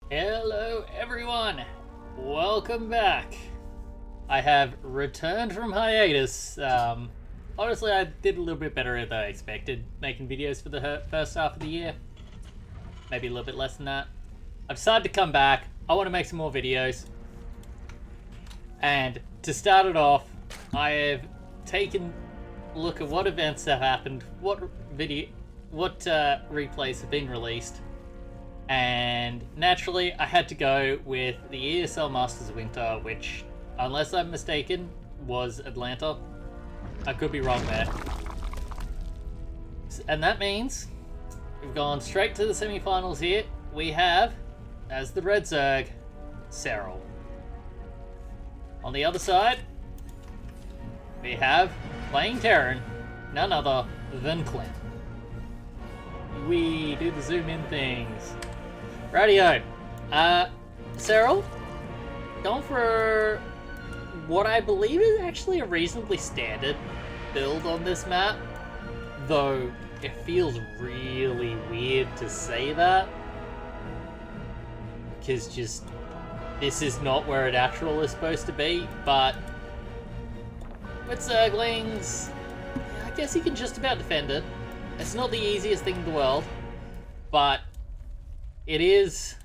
Hello everyone, welcome back. I have returned from hiatus. Honestly, I did a little bit better than I expected making videos for the first half of the year. Maybe a little bit less than that. I've decided to come back. I want to make some more videos. And to start it off, I have taken a look at what events have happened, what replays have been released. And naturally, I had to go with the ESL Masters Winter, which, unless I'm mistaken, was Atlanta. I could be wrong there. And that means we've gone straight to the semi-finals here. We have, as the Red Zerg, Serral. On the other side, we have, playing Terran, none other than Clem. We do the zoom in things. Rightio. Serral, going for what I believe is actually a reasonably standard build on this map, though it feels really weird to say that, because just this is not where a natural is supposed to be. But with Zerglings, I guess you can just about defend it. It's not the easiest thing in the world, but it is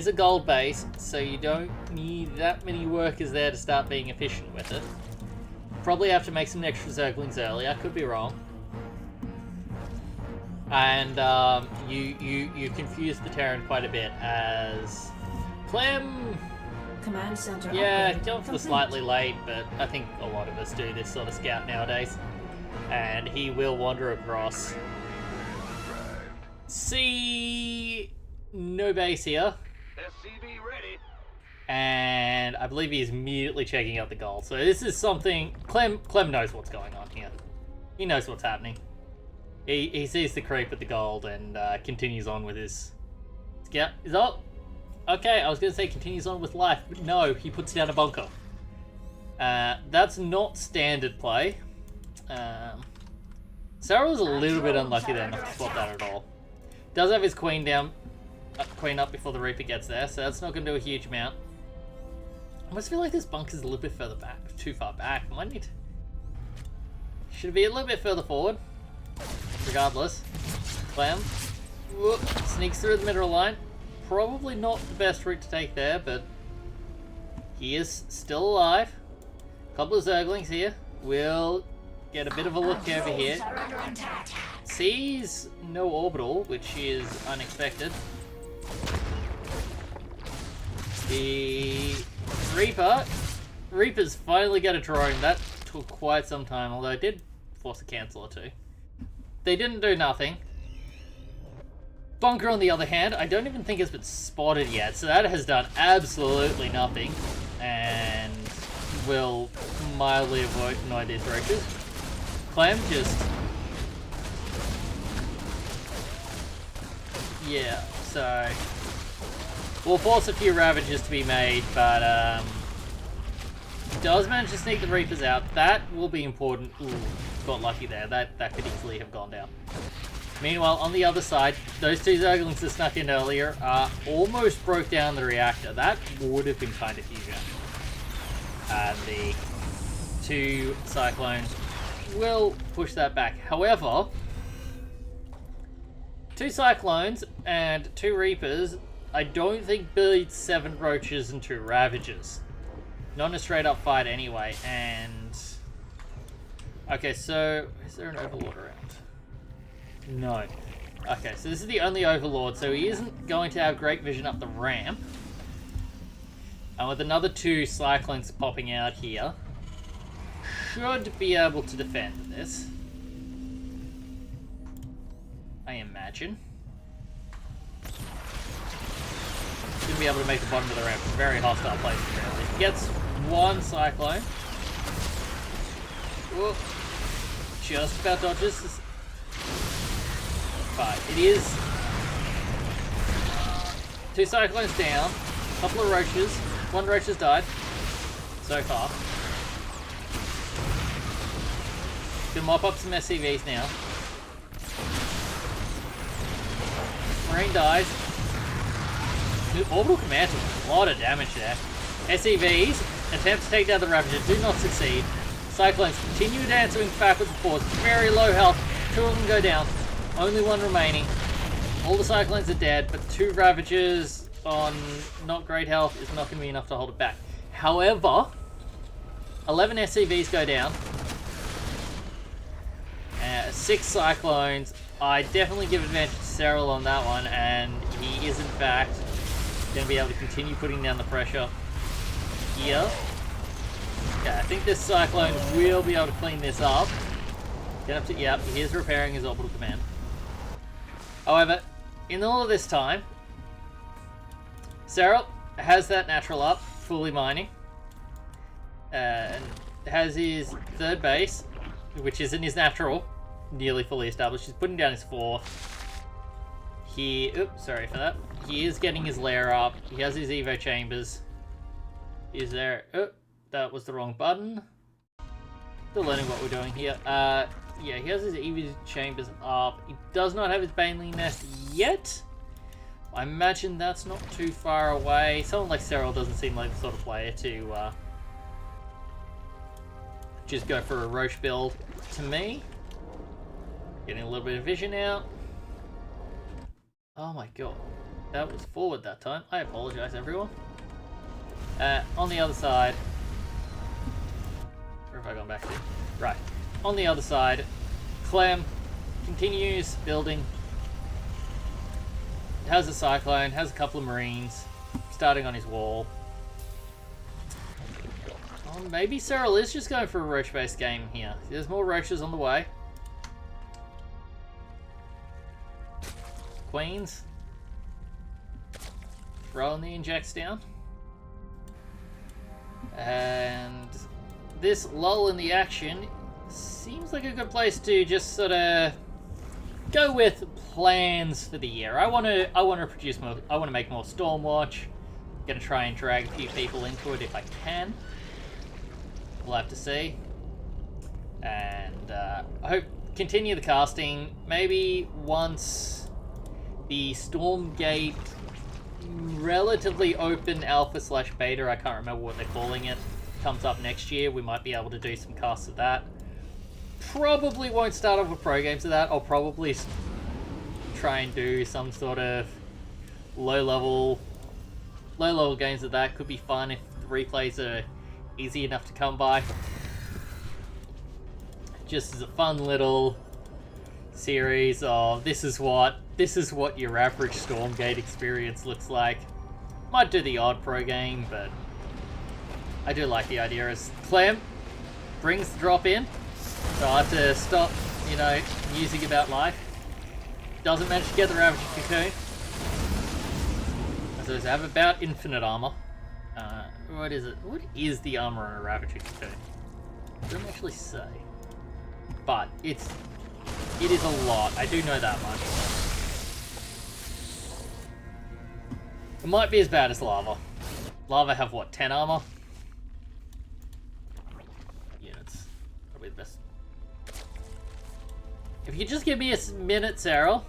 a gold base, so you don't need that many workers there to start being efficient with it. Probably have to make some extra Zerglings early, I could be wrong. And you confuse the Terran quite a bit as Clem. Command center. Yeah, going for the slightly late, but I think a lot of us do this sort of scout nowadays. And he will wander across. See, no base here. SCV ready. And I believe he is immediately checking out the gold. So this is something Clem knows what's going on here. He knows what's happening. He sees the creep at the gold and continues on with his scout. Okay, I was going to say continues on with life, but no, he puts down a bunker. That's not standard play. Serral was a little bit unlucky there not to spot that at all. Does have his queen up before the Reaper gets there, so that's not going to do a huge amount. I almost feel like this bunker's a little bit further back, too far back. Should be a little bit further forward. Regardless, Clem sneaks through the middle line. Probably not the best route to take there, but he is still alive. A couple of Zerglings here. We'll get a bit of a look over here. Sees no orbital, which is unexpected. The Reaper's finally got a drone. That took quite some time, although it did force a cancel or two. They didn't do nothing. Bunker, on the other hand, I don't even think has been spotted yet, so that has done absolutely nothing, and will mildly annoy these roaches. Clem just... yeah, so... we'll force a few Ravages to be made, but does manage to sneak the Reapers out. That will be important. Ooh, got lucky there. That could easily have gone down. Meanwhile, on the other side, those two Zerglings that snuck in earlier almost broke down the reactor. That would have been kind of huge. And the two Cyclones will push that back. However, two Cyclones and two Reapers, I don't think beats 7 Roaches and 2 Ravages. Not in a straight up fight anyway, and... okay, so is there an Overlord around? No. Okay, so this is the only Overlord, so he isn't going to have great vision up the ramp. And with another 2 Cyclones popping out here, should be able to defend this. I imagine. Shouldn't be able to make the bottom of the ramp. Very hostile place apparently. Gets 1 Cyclone. Whoop. Just about dodges. But it is 2 Cyclones down, a couple of Roaches, 1 Roach has died so far. Gonna mop up some SCVs now. Marine dies. Orbital Command took a lot of damage there. SCVs attempt to take down the Ravager, do not succeed. Cyclones continue dancing backwards and forwards, very low health. 2 of them go down, only 1 remaining. All the Cyclones are dead, but 2 Ravagers on not great health is not going to be enough to hold it back. However, 11 SCVs go down. 6 Cyclones. I definitely give advantage to Serral on that one, and he is in fact going to be able to continue putting down the pressure here. Yeah, I think this Cyclone will be able to clean this up. Get up to, yep, he is repairing his orbital command. However, in all of this time, Serral has that natural up, fully mining, and has his 3rd base, which isn't his natural, nearly fully established. He's putting down his 4th. Oops, sorry for that. He is getting his lair up. He has his Evo chambers. Is there... Oh, that was the wrong button. Still learning what we're doing here. Yeah, he has his Evo chambers up. He does not have his Baneling Nest yet. I imagine that's not too far away. Someone like Serral doesn't seem like the sort of player to just go for a Roche build to me. Getting a little bit of vision out. Oh my god. That was forward that time. I apologize, everyone. On the other side... Where have I gone back to? Right. On the other side, Clem continues building. Has a Cyclone, has a couple of Marines, starting on his wall. Oh, maybe Serral is just going for a Roche-based game here. There's more Roches on the way. Queens. Throwing the injects down. And this lull in the action seems like a good place to just sort of go with plans for the year. I want to produce more. I want to make more Stormwatch. Gonna try and drag a few people into it if I can. We'll have to see. And I hope continue the casting. Maybe once the Stormgate relatively open alpha/beta, I can't remember what they're calling it, comes up next year, we might be able to do some casts of that. Probably won't start off with pro games of that. I'll probably try and do some sort of low level games of that. Could be fun if the replays are easy enough to come by. Just as a fun little series of this is what your average Stormgate experience looks like. Might do the odd pro game, but I do like the idea. As Clem brings the drop in, so I have to stop, you know, musing about life. Doesn't manage to get the Ravager Cocoon. So I have about infinite armor. What is it? What is the armor on a Ravager Cocoon? It doesn't actually say. But it is a lot. I do know that much. It might be as bad as Lava. Lava have what, 10 armor? Units. Probably the best. If you just give me a minute, Serral.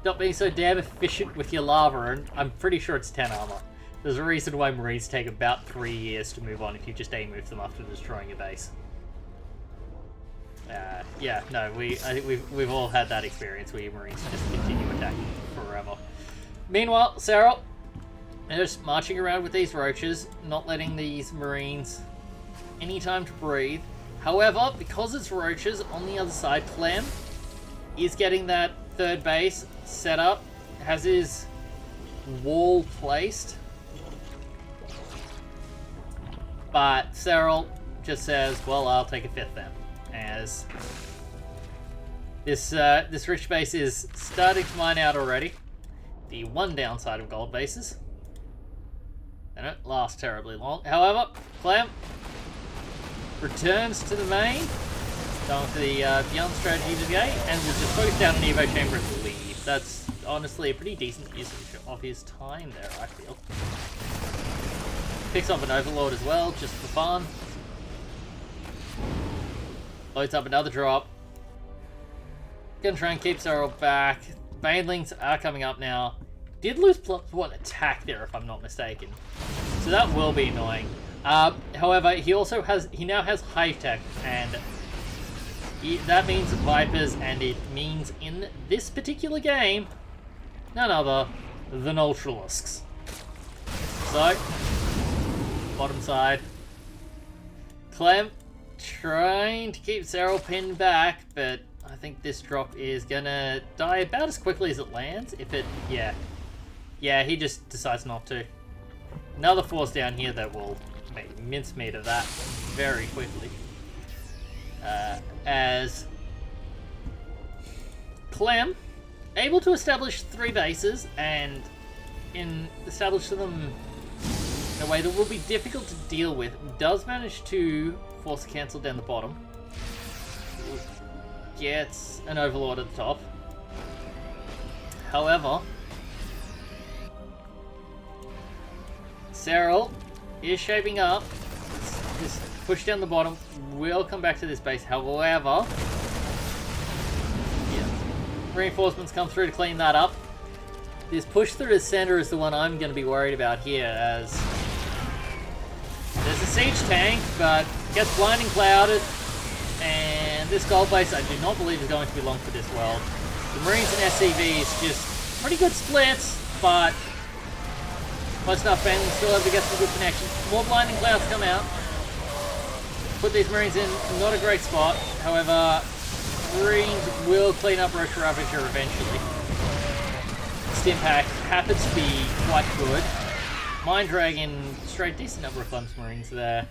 Not being so damn efficient with your lava, and I'm pretty sure it's 10 armor. There's a reason why Marines take about 3 years to move on if you just move them after destroying a base. Yeah, no, I think we've all had that experience where your Marines just continue attacking forever. Meanwhile, Serral just marching around with these roaches, not letting these Marines any time to breathe. However, because it's roaches, on the other side, Clem is getting that third base set up, has his wall placed. But Serral just says, well, I'll take a fifth then. As this rich base is starting to mine out already. The one downside of gold bases. They don't last terribly long. However, Clem returns to the main, going for the Beyond strategy today, and will just focus down an Evo Chamber and leave. That's honestly a pretty decent usage of his time there, I feel. Picks up an Overlord as well, just for fun. Loads up another drop. Gonna try and keep Serral back. Banelings are coming up now. did lose +1 attack there, if I'm not mistaken. So that will be annoying. However, he now has Hive Tech, and that means Vipers, and it means in this particular game, none other than Ultralisks. So, bottom side. Clem trying to keep Serral pinned back, but I think this drop is gonna die about as quickly as it lands. Yeah, he just decides not to. Another force down here that will make mincemeat of that very quickly. As Clem, able to establish 3 bases, and establish them in a way that will be difficult to deal with, does manage to force cancel down the bottom. Gets an Overlord at the top. However, Serral is shaping up. This push down the bottom will come back to this base. However, reinforcements come through to clean that up. This push through the center is the one I'm going to be worried about here, as there's a siege tank, but gets blinding clouded, and this gold base I do not believe is going to be long for this world. The Marines and SCVs just pretty good splits, but close enough, and still able to get some good connections. More blinding clouds come out. Put these Marines in not a great spot. However, Marines will clean up Roche Ravager eventually. Stimpack happens to be quite good. Mind Dragon, straight decent number of Clem's Marines there.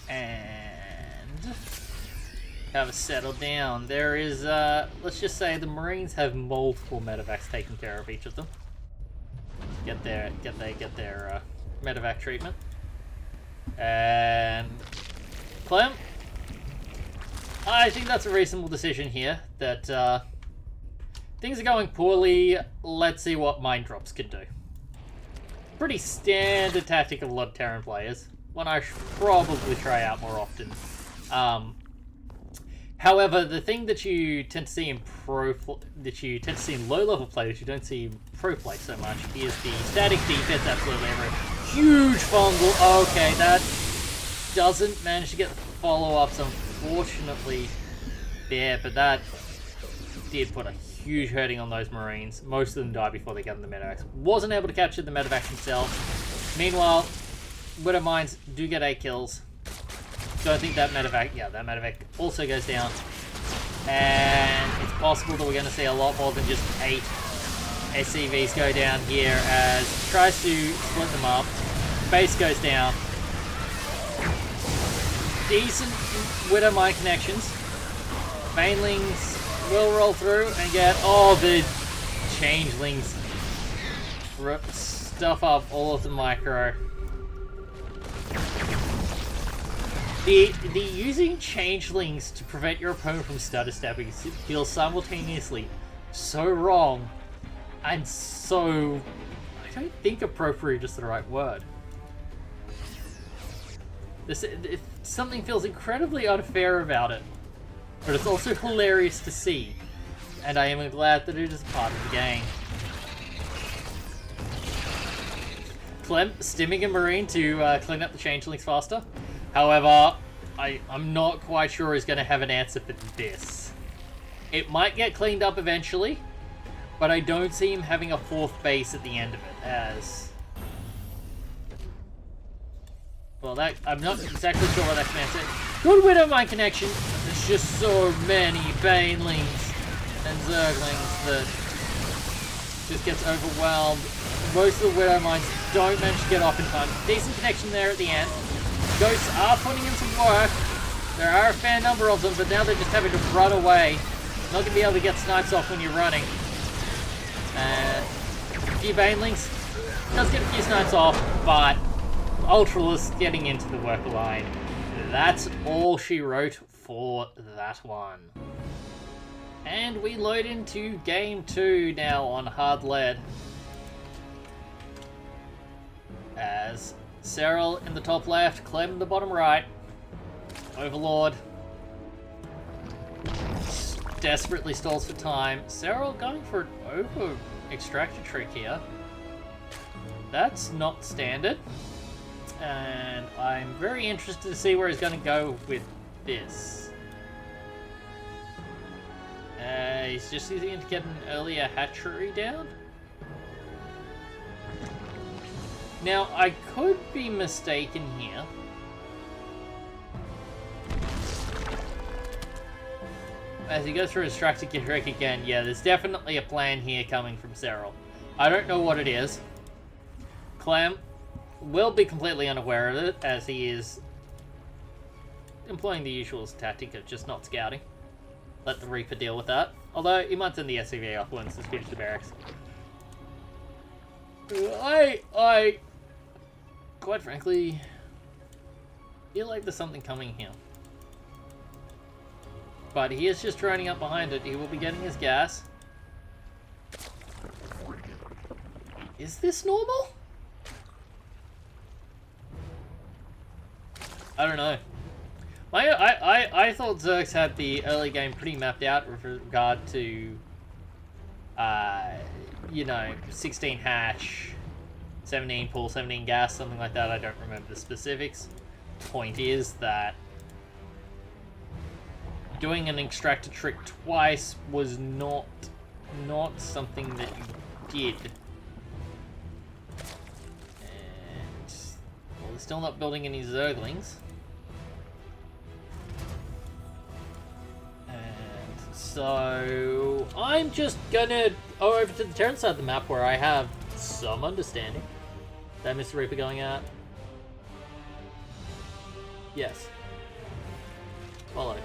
And have a settle down. There is, let's just say the Marines have multiple medevacs taking care of each of them. Get their medevac treatment. And Clem, I think that's a reasonable decision here. That things are going poorly. Let's see what Mind Drops can do. Pretty standard tactic of a lot of Terran players. One I should probably try out more often. However, the thing that you tend to see in low-level players, you don't see in pro play so much, is the static defense absolutely everywhere. Huge fungal. Okay, that doesn't manage to get the follow-ups, unfortunately, there, but that did put a huge hurting on those Marines. Most of them died before they got in the medevacs. Wasn't able to capture the medevacs himself. Meanwhile, Widow Mines do get 8 kills. Don't think that medevac also goes down. And it's possible that we're going to see a lot more than just 8 SCVs go down here, as tries to split them up. Base goes down. Decent Widow Mine connections. Banelings will roll through and get all the Changelings. Stuff up all of the micro. The using Changelings to prevent your opponent from stutter stepping feels simultaneously so wrong and so, I don't think appropriate is the right word. Something feels incredibly unfair about it, but it's also hilarious to see, and I am glad that it is part of the game. Clem stimming a Marine to clean up the Changelings faster. However, I'm not quite sure he's going to have an answer for this. It might get cleaned up eventually, but I don't see him having a 4th base at the end of it, as... Well, I'm not exactly sure what that command said. Good Widow Mine connection. There's just so many Banelings and Zerglings that just gets overwhelmed. Most of the Widow Mines don't manage to get off in time. Decent connection there at the end. Ghosts are putting in some work. There are a fair number of them, but now they're just having to run away. Not going to be able to get snipes off when you're running. A few Banelings. Does get a few snipes off, but Ultralisk getting into the work line. That's all she wrote for that one. And we load into Game 2 now on hard lead. As Serral in the top left, Clem in the bottom right. Overlord desperately stalls for time. Serral going for an extractor trick here. That's not standard. And I'm very interested to see where he's going to go with this. He's just using it to get an earlier hatchery down. Now, I could be mistaken here. As he goes through his extractor trick again, yeah, there's definitely a plan here coming from Serral. I don't know what it is. Clem will be completely unaware of it, as he is employing the usual tactic of just not scouting. Let the Reaper deal with that. Although, he might send the SCV off once he's finished the barracks. Quite frankly, feel like there's something coming here. But he is just running up behind it. He will be getting his gas. Is this normal? I don't know. I thought Zerx had the early game pretty mapped out with regard to, you know, 16 hatch, 17 pool, 17 gas, something like that. I don't remember the specifics. Point is that doing an extractor trick twice was not something that you did. And well, they're still not building any Zerglings. So I'm just gonna go over to the Terran side of the map where I have some understanding. That Mr. Reaper going out? Yes. Follow.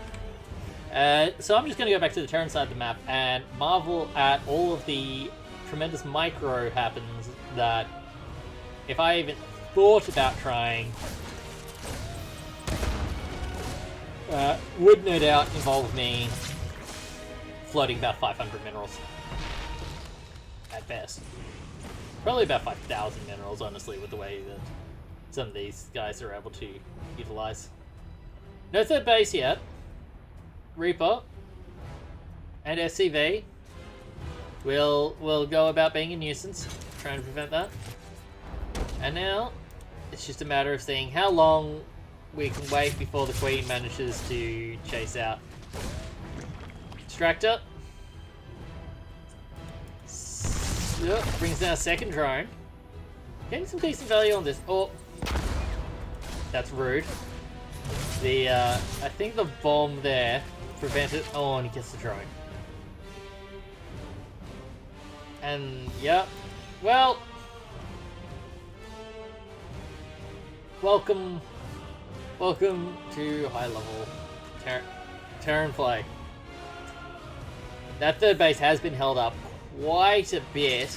So I'm just gonna go back to the Terran side of the map and marvel at all of the tremendous micro happens that if I even thought about trying would no doubt involve me floating about 500 minerals. At best. Probably about 5,000 minerals, honestly, with the way that some of these guys are able to utilize. No third base yet. Reaper and SCV will go about being a nuisance, trying to prevent that. And now, it's just a matter of seeing how long we can wait before the Queen manages to chase out Extractor. Yep, brings down a second drone. Getting some decent value on this. Oh, that's rude. The I think the bomb there prevented. Oh, and he gets the drone. And yep. Well, welcome to high level Terran play. That third base has been held up quite a bit,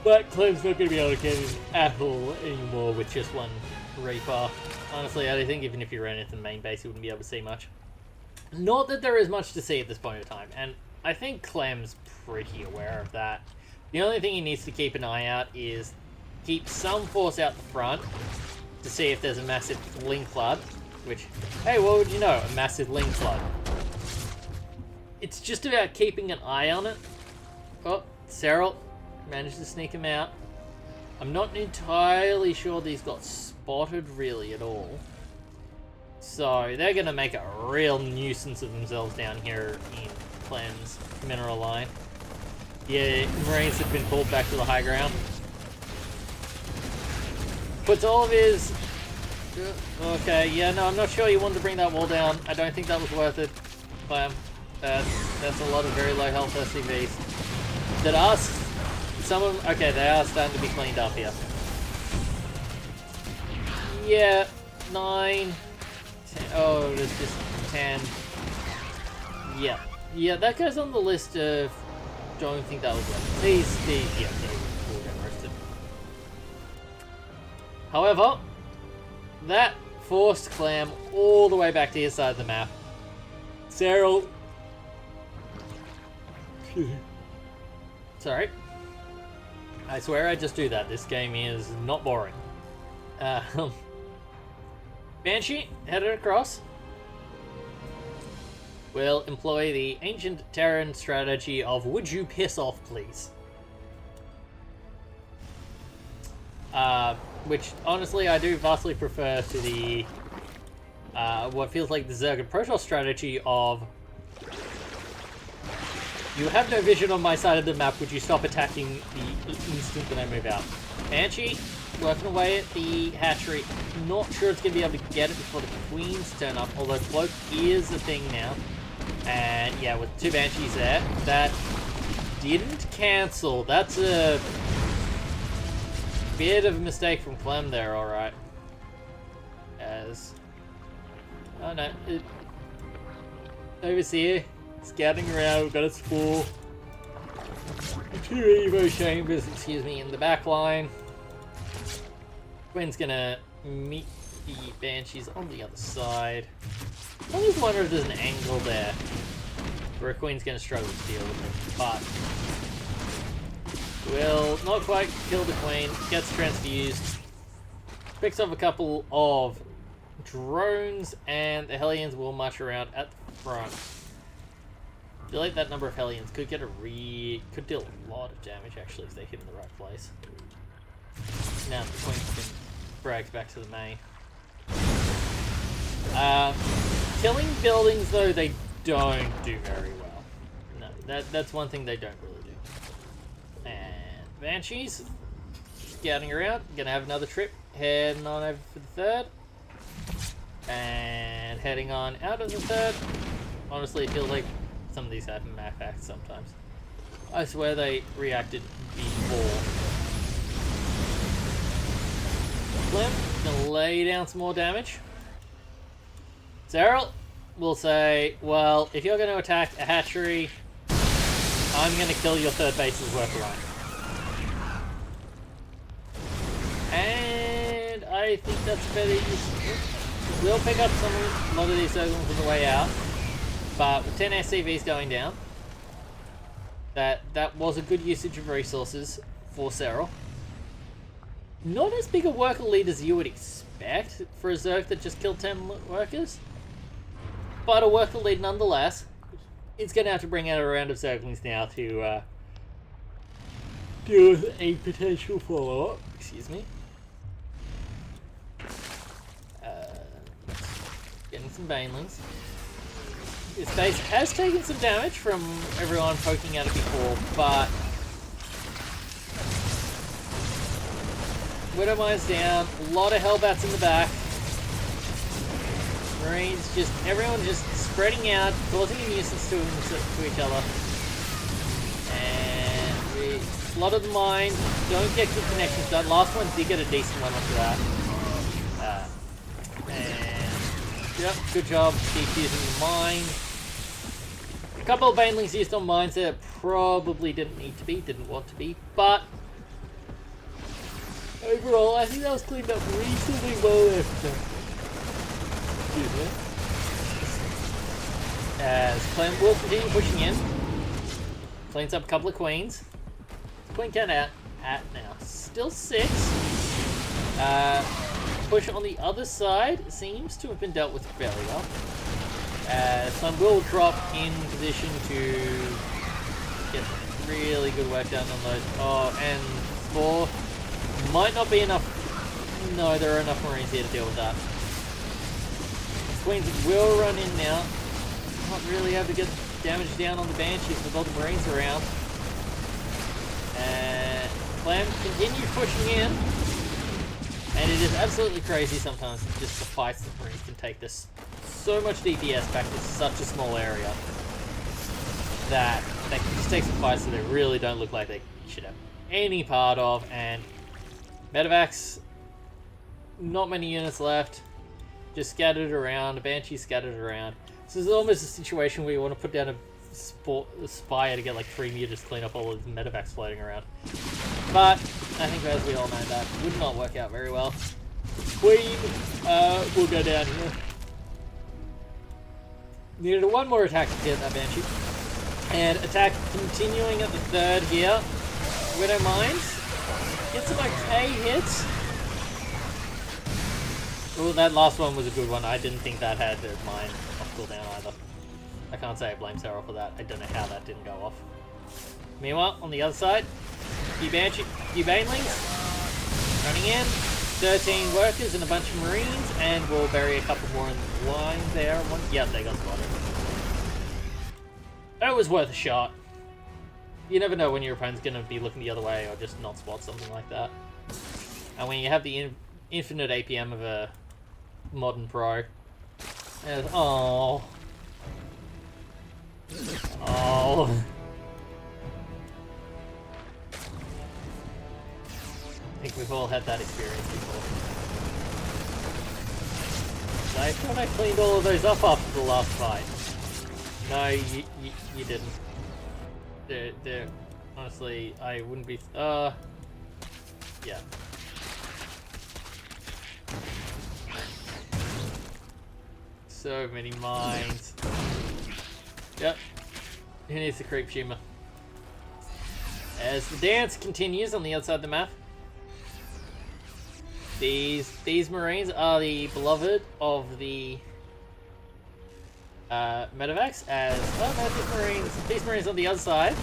but Clem's not going to be able to get in at all anymore with just one Reaper. Honestly, I think even if you ran into the main base, you wouldn't be able to see much. Not that there is much to see at this point in time, and I think Clem's pretty aware of that. The only thing he needs to keep an eye out is keep some force out the front to see if there's a massive link flood, which, hey, what would you know, a massive link flood. It's just about keeping an eye on it. Oh, Serral managed to sneak him out. I'm not entirely sure these got spotted really at all. So they're going to make a real nuisance of themselves down here in Clem's mineral line. Yeah, Marines have been pulled back to the high ground. Puts all of his... Okay, yeah, no, I'm not sure you wanted to bring that wall down. I don't think that was worth it. That's a lot of very low health SCVs. That are... Some of them... Okay, they are starting to be cleaned up here. Yeah, 9... 10, oh, there's just 10. Yeah. Yeah, that goes on the list of... Don't think that was worth it. These, yeah, they will get roasted. However, that forced Clem all the way back to his side of the map. Serral. Sorry. I swear I just do that. This game is not boring. Banshee headed across. will employ the ancient Terran strategy of would you piss off, please? Which, honestly, I do vastly prefer to the what feels like the Zerg and Protoss strategy of you have no vision on my side of the map, would you stop attacking the instant that I move out? Banshee, working away at the hatchery. Not sure it's going to be able to get it before the Queens turn up, although Cloak is a thing now. And yeah, with 2 Banshees there, that didn't cancel. That's a bit of a mistake from Clem there, alright. As... oh no, Overseer, scouting around, we've got its 4. 2 Evo Chambers, excuse me, in the back line. Quinn's gonna meet the Banshees on the other side. I always wonder if there's an angle there where Queen's gonna struggle to deal with it, but will not quite kill the Queen, gets transfused, picks up a couple of drones, and the Hellions will march around at the front. I feel like that number of Hellions could get could deal a lot of damage actually if they hit in the right place. Now the Queen can brag back to the main. Killing buildings though they don't do very well. No, that's one thing they don't really do. And Banshees scouting around, gonna have another trip, heading on over for the 3rd. And heading on out of the 3rd. Honestly, it feels like some of these have map hacks sometimes. I swear they reacted before. Clem, gonna lay down some more damage. Serral will say, well, if you're gonna attack a hatchery, I'm gonna kill your 3rd base's workaround. And I think that's a better use. We'll pick up a lot of these circles on the way out, but with 10 SCVs going down, that was a good usage of resources for Serral. Not as big a worker lead as you would expect for a Zerg that just killed 10 workers, but a worker lead nonetheless. It's going to have to bring out a round of Zerglings now to deal with a potential follow-up. Excuse me. Getting some Banelings. This base has taken some damage from everyone poking at it before, but Widowmine's down, a lot of Hellbats in the back. Marines everyone just spreading out, causing a nuisance to each other. And a lot of the mines don't get good connections. That last one did get a decent one after that. Yep, good job defusing the mine. A couple of Banelings used on mines that probably didn't need to be, didn't want to be, but overall, I think that was cleaned up reasonably well after. Excuse me. As Clem will continue pushing in. Cleans up a couple of Queens. Queen count out at now. Still 6. Push on the other side seems to have been dealt with fairly well. Some will drop in position to get really good work done on those. Oh, and 4 might not be enough. No, there are enough Marines here to deal with that. Queens will run in now. Not really able to get damage down on the Banshees with all the Marines around. And Clem continue pushing in. And it is absolutely crazy sometimes just the fights that Marines can take this so much DPS back to such a small area that they can just take some fights that they really don't look like they should have any part of. And Medevacs, not many units left, just scattered around, Banshee scattered around. So this is almost a situation where you want to put down a spire to get like 3 meters to clean up all of the Medevacs floating around. But I think as we all know that would not work out very well. Queen will go down here. Needed one more attack to get that Banshee. And attack continuing at the 3rd here. Widow Mines. Get some okay hits. Oh, that last one was a good one. I didn't think that had the mine off cooldown either. I can't say I blame Serral for that. I don't know how that didn't go off. Meanwhile, on the other side, few banelings running in. 13 workers and a bunch of marines, and we'll bury a couple more in the line there. Yeah, they got spotted. That was worth a shot. You never know when your opponent's going to be looking the other way or just not spot something like that. And when you have the infinite APM of a modern pro, oh. I think we've all had that experience before. I thought I cleaned all of those up after the last fight. No, you didn't. They're honestly, I wouldn't be. Yeah. So many mines. Yep. Who needs the creep humor? As the dance continues on the outside of the map. These marines are the beloved of the medevacs, as these marines on the other side,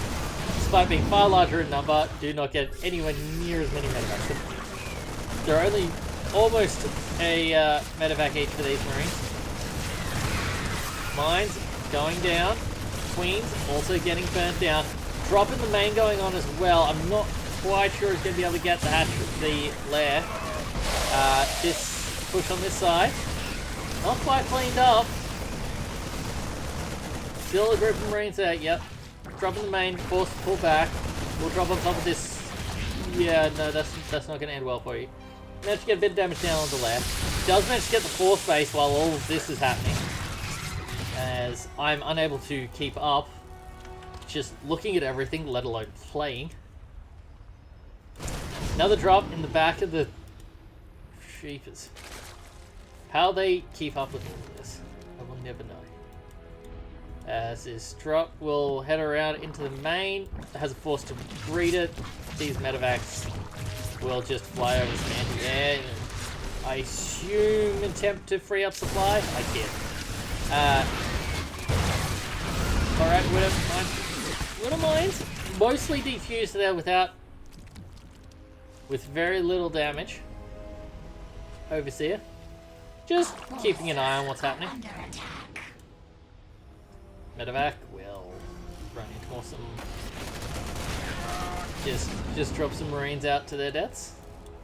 despite being far larger in number, do not get anywhere near as many medevacs. There are only almost a medevac each for these marines. Mines going down. Queens also getting burnt down. Drop in the main going on as well. I'm not quite sure it's going to be able to get the lair. This push on this side, not quite cleaned up. Still a group of marines there. Yep. Drop in the main, forced to pull back. We'll drop on top of this. Yeah, no, that's not going to end well for you. Managed to get a bit of damage down on the left. Does manage to get the fourth base while all of this is happening, as I'm unable to keep up just looking at everything, let alone playing. Another drop in the back of the Sheepers. How they keep up with all of this, I will never know. As this drop will head around into the main, it has a force to greet it. These medevacs will just fly over some anti-air. I assume attempt to free up supply. I can't. Alright, Widow Mines mostly defused there with very little damage. Overseer, just keeping an eye on what's happening. Medevac will run into some. Just drop some marines out to their deaths,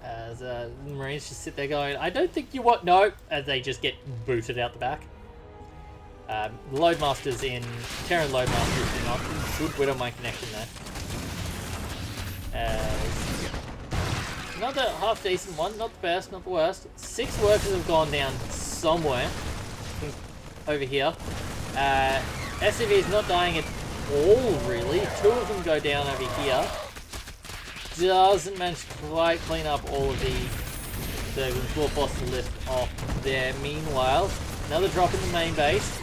as the marines just sit there going, "I don't think you want no," as they just get booted out the back. Loadmasters in Terran Loadmasters do not good Widowmine connection there. Another half decent one, not the best, not the worst. 6 workers have gone down somewhere over here. SCV is not dying at all, really. 2 of them go down over here. Doesn't manage to quite clean up all of the will force the lift off there. Meanwhile, another drop in the main base.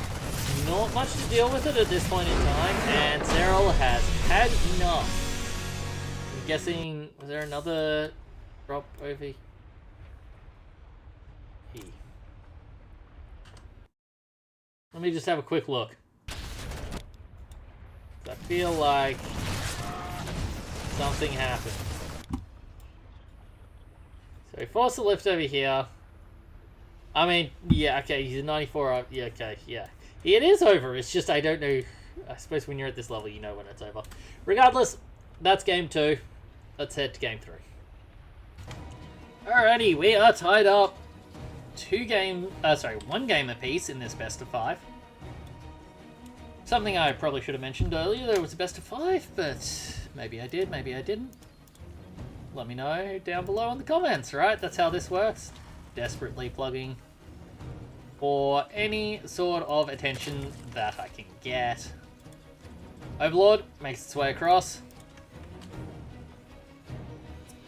Not much to deal with it at this point in time, and Serral has had enough. I'm guessing, was there another drop over here? Let me just have a quick look. I feel like something happened. So he forced the lift over here. I mean, yeah, okay, he's a 94 up. Yeah, okay, yeah. It is over, it's just I don't know. I suppose when you're at this level, you know when it's over. Regardless, that's game 2. Let's head to game 3. Alrighty, we are tied up. 1 game apiece in this best of 5. Something I probably should have mentioned earlier, there was a best of 5, but maybe I did, maybe I didn't. Let me know down below in the comments, right? That's how this works. Desperately plugging for any sort of attention that I can get. Overlord makes its way across.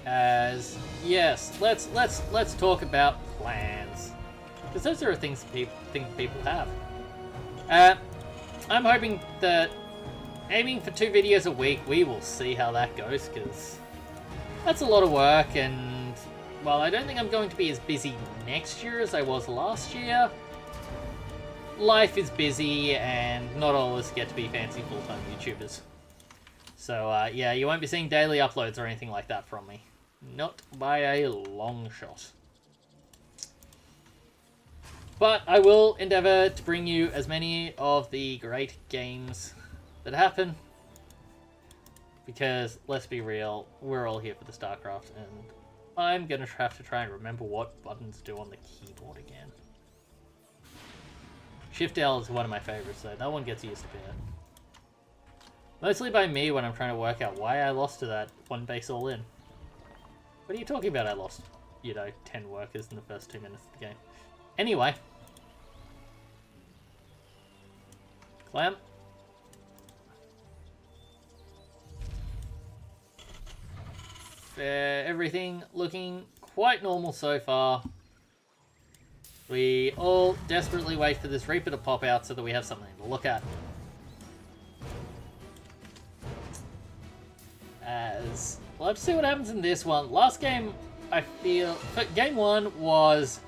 As yes, let's talk about plans, because those are things people have. I'm hoping that aiming for 2 videos a week, we will see how that goes, because that's a lot of work, and while I don't think I'm going to be as busy next year as I was last year, life is busy and not all of us get to be fancy full-time YouTubers. So, yeah, you won't be seeing daily uploads or anything like that from me. Not by a long shot. But I will endeavour to bring you as many of the great games that happen. Because, let's be real, we're all here for the StarCraft, and I'm going to have to try and remember what buttons do on the keyboard again. Shift L is one of my favourites, though. That one gets used a bit. Mostly by me when I'm trying to work out why I lost to that one base all in. What are you talking about? I lost, 10 workers in the first 2 minutes of the game. Anyway. Clem. Everything looking quite normal so far. We all desperately wait for this Reaper to pop out so that we have something to look at. We'll have to see what happens in this one. Last game, I feel... Game 1 was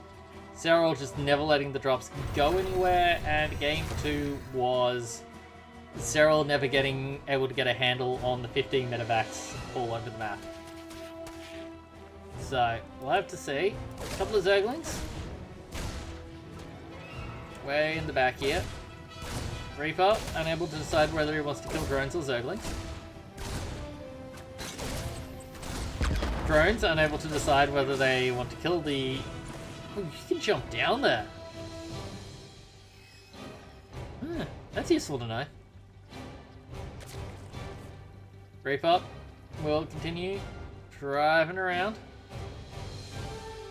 Serral just never letting the drops go anywhere, and Game 2 was Serral never able to get a handle on the 15 medevacs all over the map. So, we'll have to see. A couple of Zerglings. Way in the back here. Reaper, unable to decide whether he wants to kill drones or Zerglings. Drones, unable to decide whether they want to kill the... Oh, you can jump down there. That's useful to know. Reaper will continue driving around.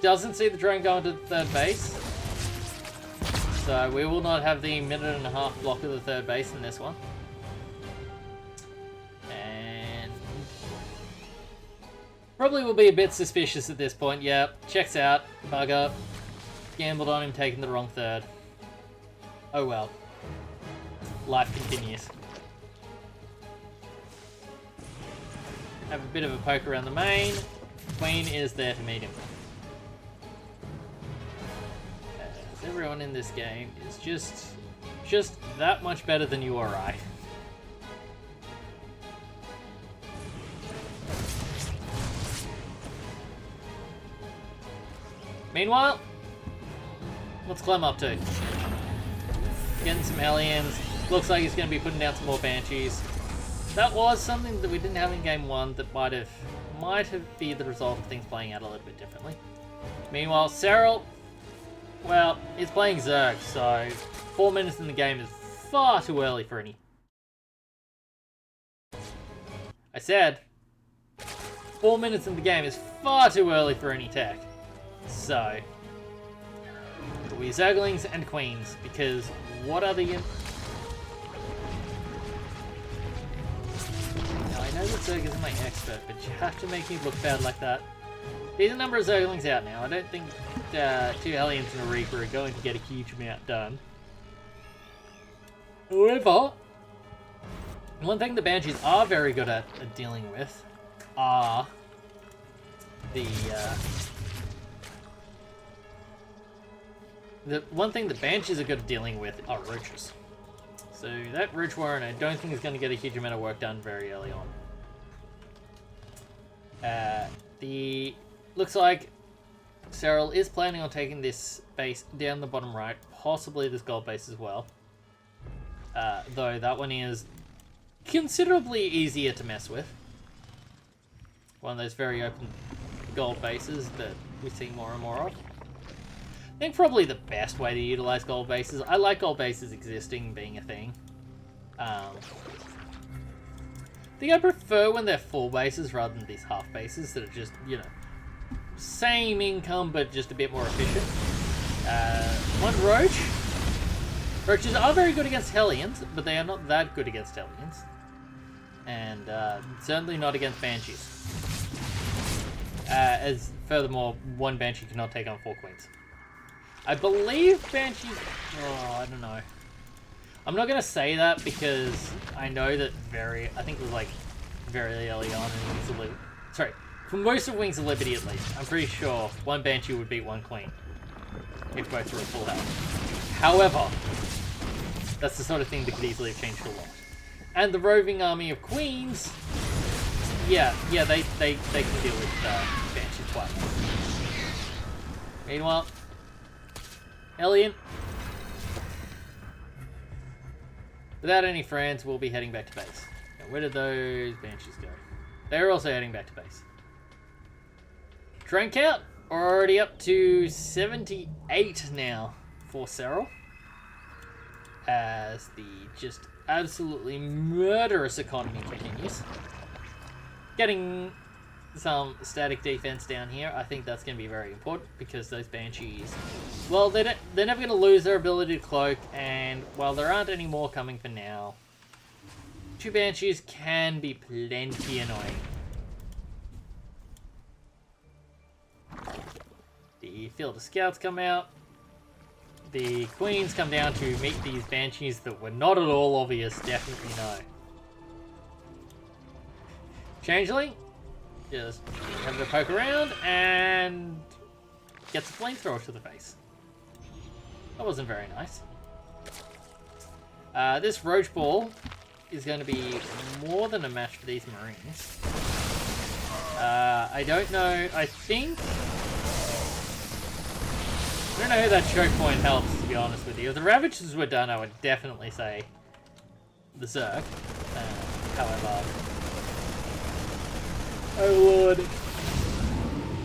Doesn't see the drone going to the third base. So we will not have the 1.5-minute block of the third base in this one. And probably will be a bit suspicious at this point. Yep, checks out. Bugger. Gambled on him taking the wrong third. Oh well. Life continues. Have a bit of a poke around the main. Queen is there to meet him. Everyone in this game is just that much better than you or I. Meanwhile, what's Clem up to? Getting some Hellions. Looks like he's going to be putting down some more Banshees. That was something that we didn't have in Game 1 that might have been the result of things playing out a little bit differently. Meanwhile, Serral, well, he's playing Zerg, so 4 minutes in the game is far too early for any... I said, 4 minutes in the game is far too early for any tech. So, it'll be Zerglings and Queens, because what are the... Now, I know that Zerg isn't my expert, but you have to make me look bad like that. There's a number of Zerglings out now. I don't think 2 Hellions and a Reaper are going to get a huge amount done. However, one thing the Banshees are very good at dealing with are the one thing the Banshees are good at dealing with are roaches. So that roach warren I don't think is going to get a huge amount of work done very early on. Looks like Serral is planning on taking this base down the bottom right, possibly this gold base as well. Though that one is considerably easier to mess with. One of those very open gold bases that we see more and more of. I think probably the best way to utilize gold bases. I like gold bases existing, being a thing. I think I prefer when they're full bases rather than these half bases that are just, same income but just a bit more efficient. One Roach. Roaches are very good against Hellions, but they are not that good against Hellions. And certainly not against Banshees. As furthermore, one Banshee cannot take on 4 Queens. I believe Banshees... Oh, I don't know. I'm not going to say that because I know that I think it was like very early on in Wings of Liberty. Sorry, for most of Wings of Liberty at least, I'm pretty sure one Banshee would beat 1 Queen if both were at full health. However, That's the sort of thing that could easily have changed a lot. And the roving army of queens, yeah, they can deal with Banshees quite well. Meanwhile, Elliot, without any friends, we'll be heading back to base. Now, where did those Banshees go? They're also heading back to base. Train count already up to 78 now for Serral, as the just absolutely murderous economy continues. Getting some static defense down here, I think that's going to be very important, because those Banshees, well, they're never going to lose their ability to cloak, and while there aren't any more coming for now, 2 Banshees can be plenty annoying. The field of scouts come out. The queens come down to meet these Banshees that were not at all obvious, definitely no. Changeling, just having to poke around and gets a flamethrower to the face. That wasn't very nice. This Roach Ball is going to be more than a match for these Marines. I don't know, I don't know who that choke point helps, to be honest with you. If the Ravages were done, I would definitely say the Zerg. However, oh lord,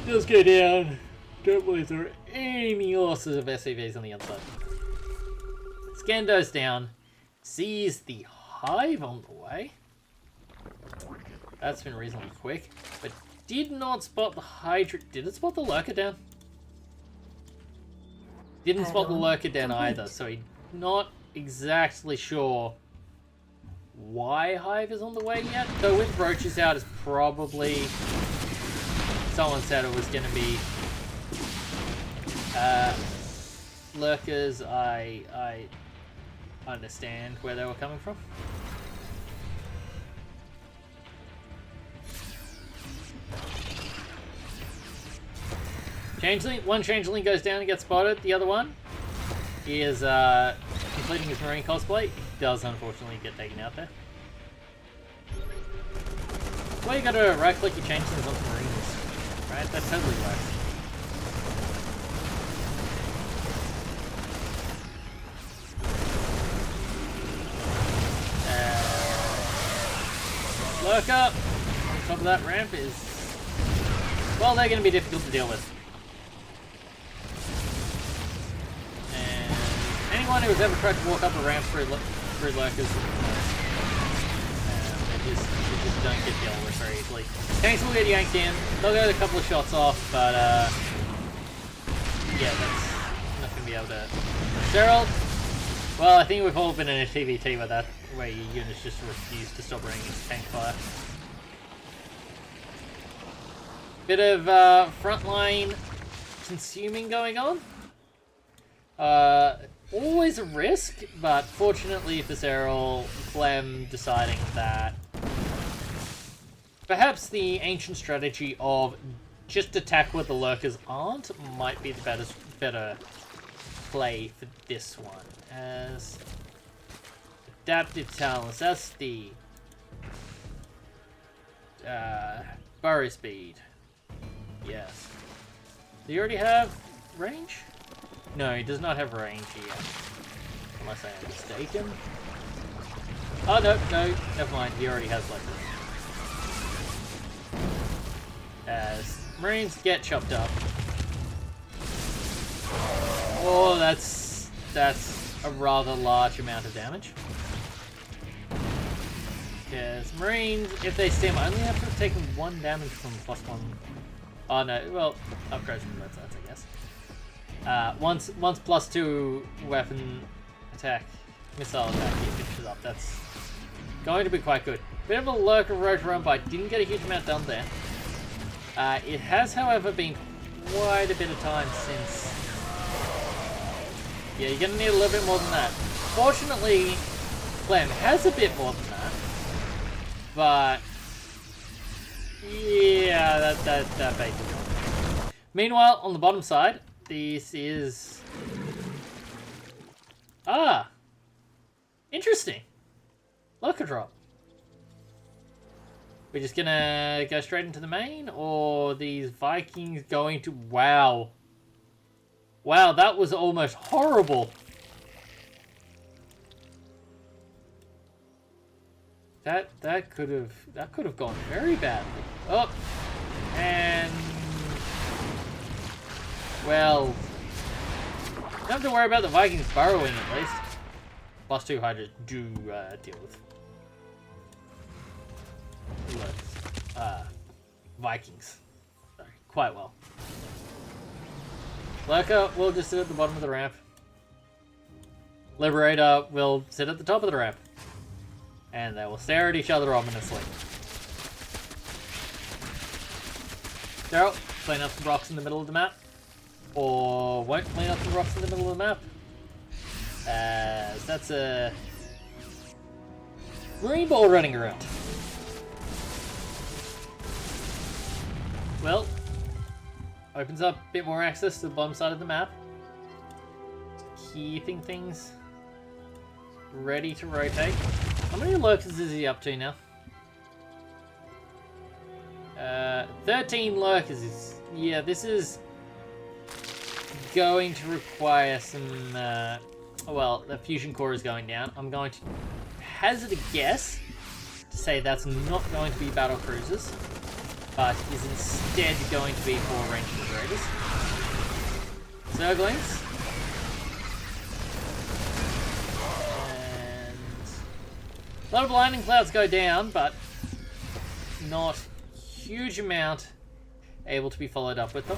just go down. Don't believe there are any losses of SCVs on the outside. Scando's down. Sees the Hive on the way. That's been reasonably quick, but did not spot the Hydra. Did it spot the Lurker down? Didn't spot the Lurker down either, so he's not exactly sure why Hive is on the way yet. Though with Roaches out, is probably, someone said it was going to be Lurkers. I understand where they were coming from. Changeling, one Changeling goes down and gets spotted. The other one is completing his Marine cosplay. He does unfortunately get taken out there. Well, you gotta right click your Changelings onto Marines, right? That totally works. Lurker on top of that ramp is, well, they're gonna be difficult to deal with. Anyone who's ever tried to walk up a ramp through Lurkers, they just don't get dealt with very easily. Tanks will get yanked in. They'll get a couple of shots off, but yeah, that's not going to be able to. Serral, well, I think we've all been in a TVT where your units just refuse to stop bringing into tank fire. Bit of frontline consuming going on. Always a risk, but fortunately for Serral, Clem deciding that perhaps the ancient strategy of just attack where the Lurkers aren't might be the better play for this one. As adaptive talents, that's the burrow speed. Yes. Do you already have range? No, he does not have range yet. Unless I am mistaken. Oh, no, never mind. He already has like this. As Marines get chopped up. Oh, that's a rather large amount of damage. Because Marines, if they stim, only have to have taken 1 damage from +1. Oh no, well, upgrades from both sides, I guess. Once +2 weapon attack, missile attack, he finishes up. That's going to be quite good. Bit of a Lurker Roach run, but I didn't get a huge amount done there. It has, however, been quite a bit of time since. Yeah, you're going to need a little bit more than that. Fortunately, Clem has a bit more than that, but yeah, that basically. Meanwhile, on the bottom side, this is Interesting. Lurker drop. We're just gonna go straight into the main, or these Vikings going to... Wow. Wow, that was almost horrible. That could have gone very badly. Oh, and well, don't have to worry about the Vikings burrowing at least. +2 Hydras do deal with Vikings. Sorry, quite well. Lurker will just sit at the bottom of the ramp. Liberator will sit at the top of the ramp. And they will stare at each other ominously. Serral, clean up some rocks in the middle of the map. Or won't clean up some rocks in the middle of the map. As that's a green ball running around. Well, opens up a bit more access to the bottom side of the map. Keeping things ready to rotate. How many lurkers is he up to now? 13 lurkers. Yeah, this is going to require some... well, the fusion core is going down. I'm going to hazard a guess to say that's not going to be battle cruisers, but is instead going to be 4 range liberators. Zerglings. A lot of blinding clouds go down, but not huge amount able to be followed up with them.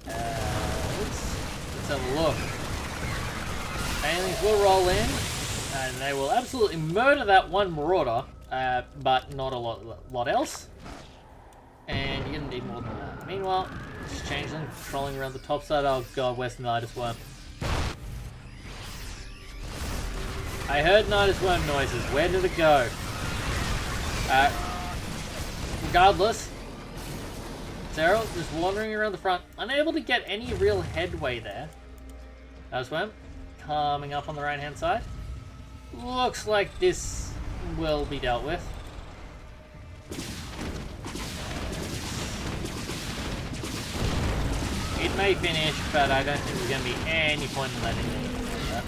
Let's have a look. Aliens will roll in, and they will absolutely murder that one Marauder, but not a lot else. And you're gonna need more than that. Meanwhile, just changeling, trolling around the top side. Oh god, where's the Nidus Worm? I heard Nidus Worm noises. Where did it go? Regardless, Serral just wandering around the front, unable to get any real headway there. Nidus Worm coming up on the right hand side. Looks like this will be dealt with. It may finish, but I don't think there's going to be any point in letting it do that.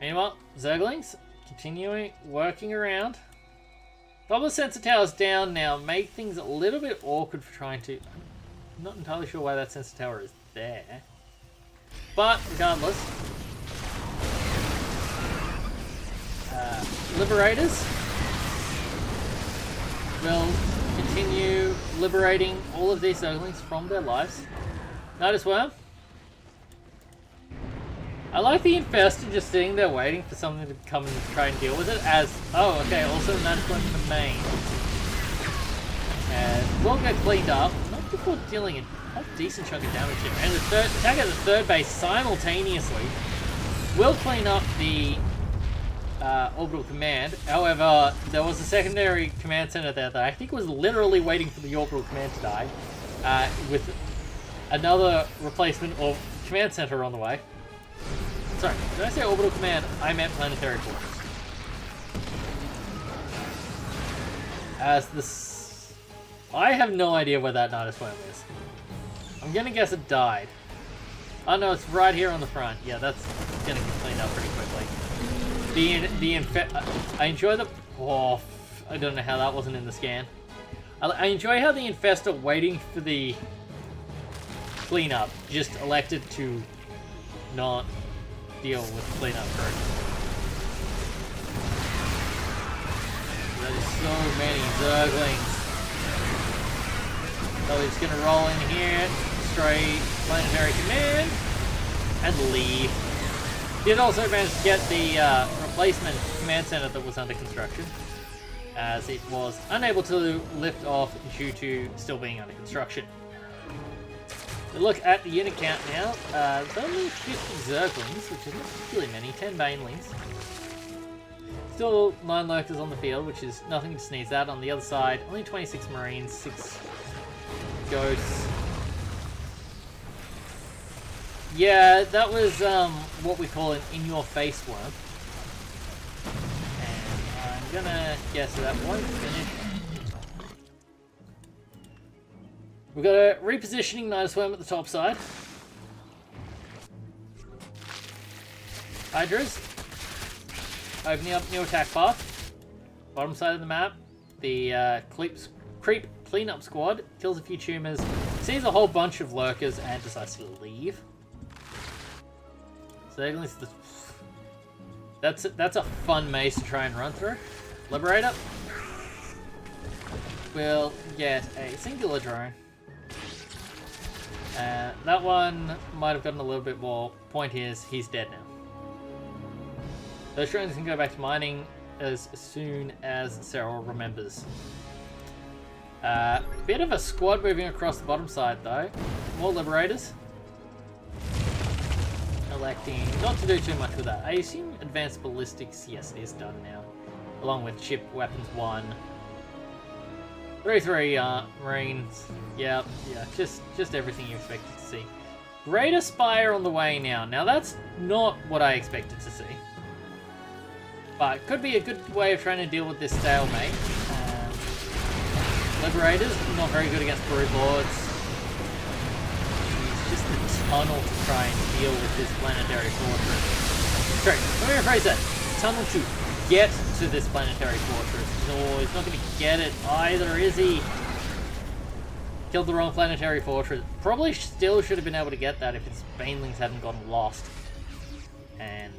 Meanwhile, Zerglings continuing working around. Double sensor towers down now make things a little bit awkward for trying to... I'm not entirely sure why that sensor tower is there. But regardless, Liberators will continue liberating all of these Zerglings from their lives. Nidus Worm. I like the Infestor just sitting there waiting for something to come and try and deal with it as... Oh, okay, also Nidus Worm in the main. And will get cleaned up, not before dealing a decent chunk of damage here. And the third attack at the third base simultaneously will clean up the orbital command. However, there was a secondary command center there that I think was literally waiting for the orbital command to die, with another replacement of command center on the way. Sorry, did I say orbital command? I meant planetary quarters. As this... I have no idea where that Nidus Worm is. I'm gonna guess it died. Oh no, it's right here on the front. Yeah, that's gonna get cleaned up pretty quickly. I enjoy the... Oh, I don't know how that wasn't in the scan. I enjoy how the Infestor waiting for the cleanup just elected to not deal with cleanup first. There's so many Zerglings. So he's gonna roll in here, destroy planetary command, and leave. Did also manage to get the replacement command center that was under construction, as it was unable to lift off due to still being under construction. We look at the unit count now. There's only 50 Zerglings, which is not particularly many, 10 Banelings. Still 9 lurkers on the field, which is nothing to sneeze at. On the other side, only 26 marines, 6 ghosts. Yeah, that was what we call an in-your-face worm. And I'm gonna guess that won't finish. We've got a repositioning Nidus Worm at the top side. Hydras. Opening up new attack path. Bottom side of the map. The creep cleanup squad kills a few tumors, sees a whole bunch of lurkers, and decides to leave. So at least that's a fun maze to try and run through. Liberator. We'll get a singular drone. That one might have gotten a little bit more. Point is, he's dead now. Those drones can go back to mining as soon as Serral remembers. Bit of a squad moving across the bottom side though. More liberators. Electing not to do too much with that. I assume advanced ballistics, yes, it is done now. Along with ship weapons 1. 3-3 marines. Yeah, just everything you expected to see. Greater Spire on the way now. Now that's not what I expected to see. But could be a good way of trying to deal with this stalemate. Liberators, not very good against brood lords. It's just a tunnel to try and deal with this planetary fortress. Sorry, let me rephrase that. Tunnel to get to this planetary fortress. No, he's not going to get it either, is he? Killed the wrong planetary fortress. Probably still should have been able to get that if his banelings hadn't gotten lost. And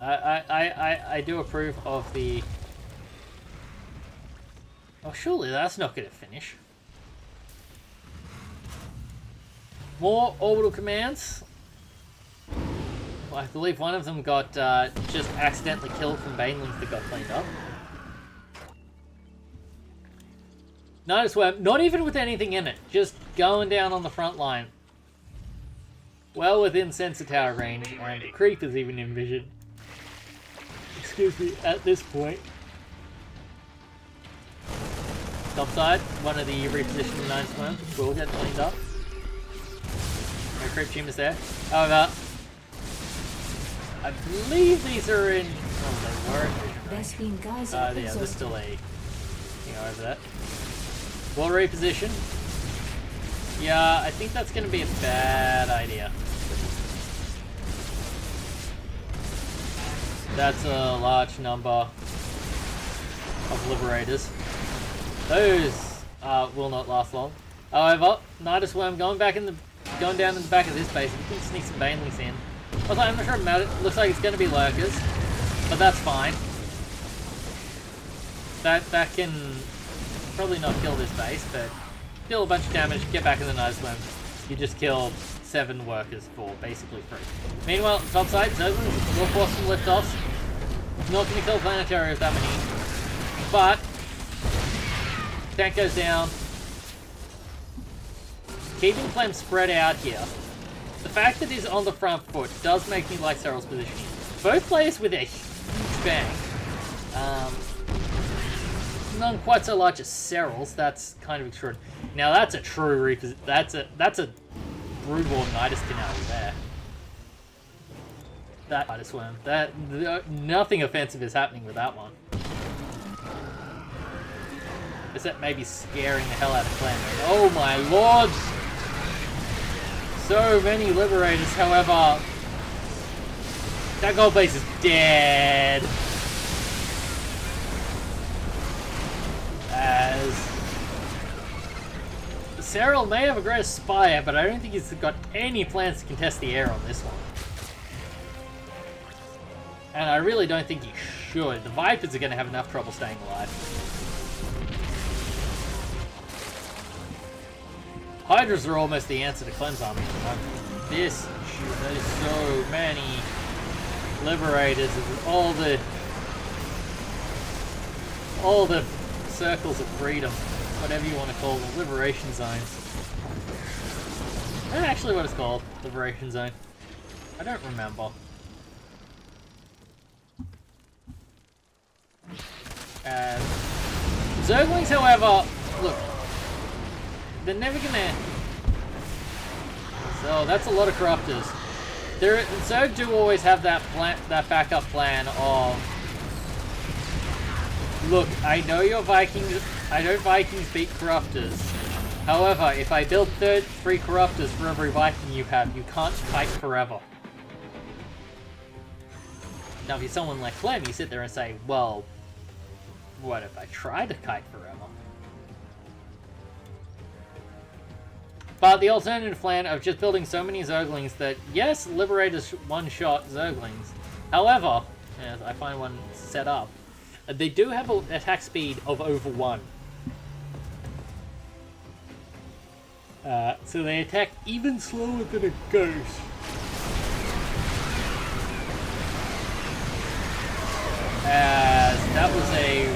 I do approve of the... Oh, surely that's not going to finish. More orbital commands. Well, I believe one of them got just accidentally killed from banelings that got cleaned up. Nidus Worm, not even with anything in it, just going down on the front line. Well within sensor tower range, and creep is even in vision. Excuse me, at this point. Top side, one of the repositioned Nidus Worms will get cleaned up. No creep tumors there. However, I believe these are in... Oh, they were in vision range. Yeah, there's still a thing over that. We'll reposition. Yeah, I think that's going to be a bad idea. That's a large number of liberators. Those will not last long. However, Nidus Worm going down in the back of this base. You can sneak some banelings in. Also, I'm not sure about it. Looks like it's going to be lurkers, but that's fine. That can probably not kill this base, but deal a bunch of damage. Get back in the Nidus Worm. You just killed 7 workers for basically free. Meanwhile, top side, Zerglings will force some liftoffs. Not going to kill planetary with that many, but tank goes down. Keeping Clem spread out here. The fact that he's on the front foot does make me like Serral's positioning. Both players with a huge bang. None quite so large as Serral's. That's kind of extraordinary. Now that's a true that's a Brood War Nidus finale there. That Nidus Worm. Nothing offensive is happening with that one. Except maybe scaring the hell out of Clem. Oh my lord! So many liberators, however. That gold base is dead. As Serral may have a great spire, but I don't think he's got any plans to contest the air on this one. And I really don't think he should. The Vipers are going to have enough trouble staying alive. Hydras are almost the answer to Clem's army. There's so many liberators, all the circles of freedom, whatever you want to call them, liberation zones. That's actually what it's called, liberation zone. I don't remember. Zerglings, however, look, they're never gonna... So that's a lot of corruptors. Zerg do always have that backup plan of, look, I know you're Vikings. I know Vikings beat corruptors. However, if I build 3 corruptors for every Viking you have, you can't kite forever. Now, if you're someone like Clem, you sit there and say, well, what if I try to kite forever? But the alternative plan of just building so many Zerglings that, yes, Liberators one-shot Zerglings. However, as I find one set up, they do have an attack speed of over 1. So they attack even slower than a ghost. As that was a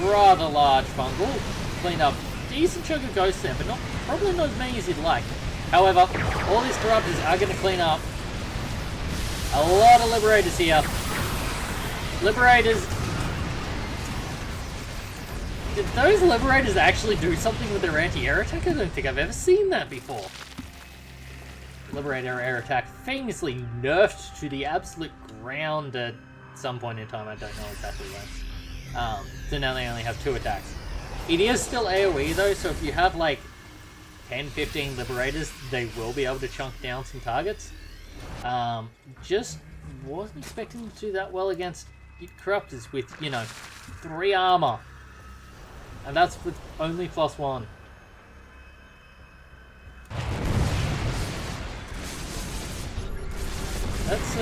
rather large bungle. Cleaned up a decent chunk of ghosts there, but probably not as many as you'd like. However, all these corruptors are going to clean up a lot of Liberators here. Liberators... Did those Liberators actually do something with their anti-air attack? I don't think I've ever seen that before. Liberator air attack famously nerfed to the absolute ground at some point in time. I don't know exactly when. So now they only have 2 attacks. It is still AoE though, so if you have like 10, 15 Liberators, they will be able to chunk down some targets. Just wasn't expecting them to do that well against Corruptors with, you know, 3 armor. And that's with only +1. That's,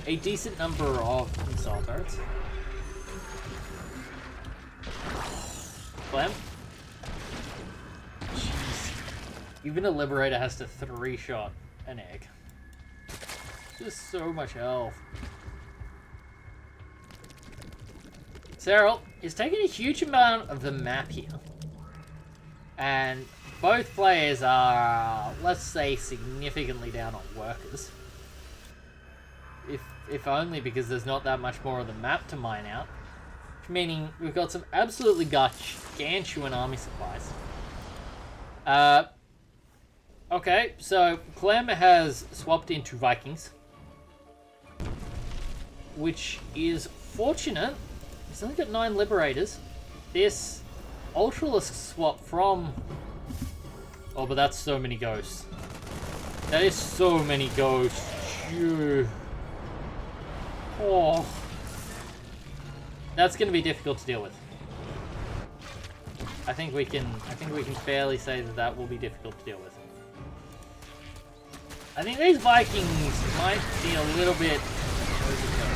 a decent number of missile turrets. Clem? Jeez. Even a Liberator has to 3-shot an egg. Just so much health. Serral is taking a huge amount of the map here. And both players are, let's say, significantly down on workers. If only because there's not that much more of the map to mine out. Meaning we've got some absolutely gargantuan army supplies. Okay, so Clem has swapped into Vikings. Which is fortunate. He's only got 9 Liberators. This Ultralisk swap from... Oh, but that's so many ghosts. That is so many ghosts. Phew. Oh. That's going to be difficult to deal with. I think we can fairly say that will be difficult to deal with. I think these Vikings might be a little bit overkill.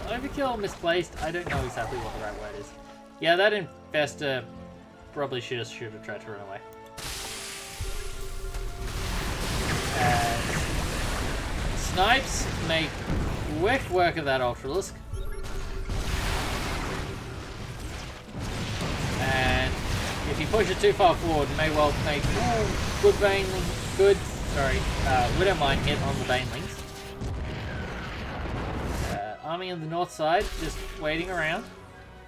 Overkill, misplaced, I don't know exactly what the right word is. Yeah, that Infestor probably should have tried to run away. Snipes make quick work of that Ultralisk. And if you push it too far forward, may well make good Widowmine hit on the Banelings. Army on the north side, just waiting around.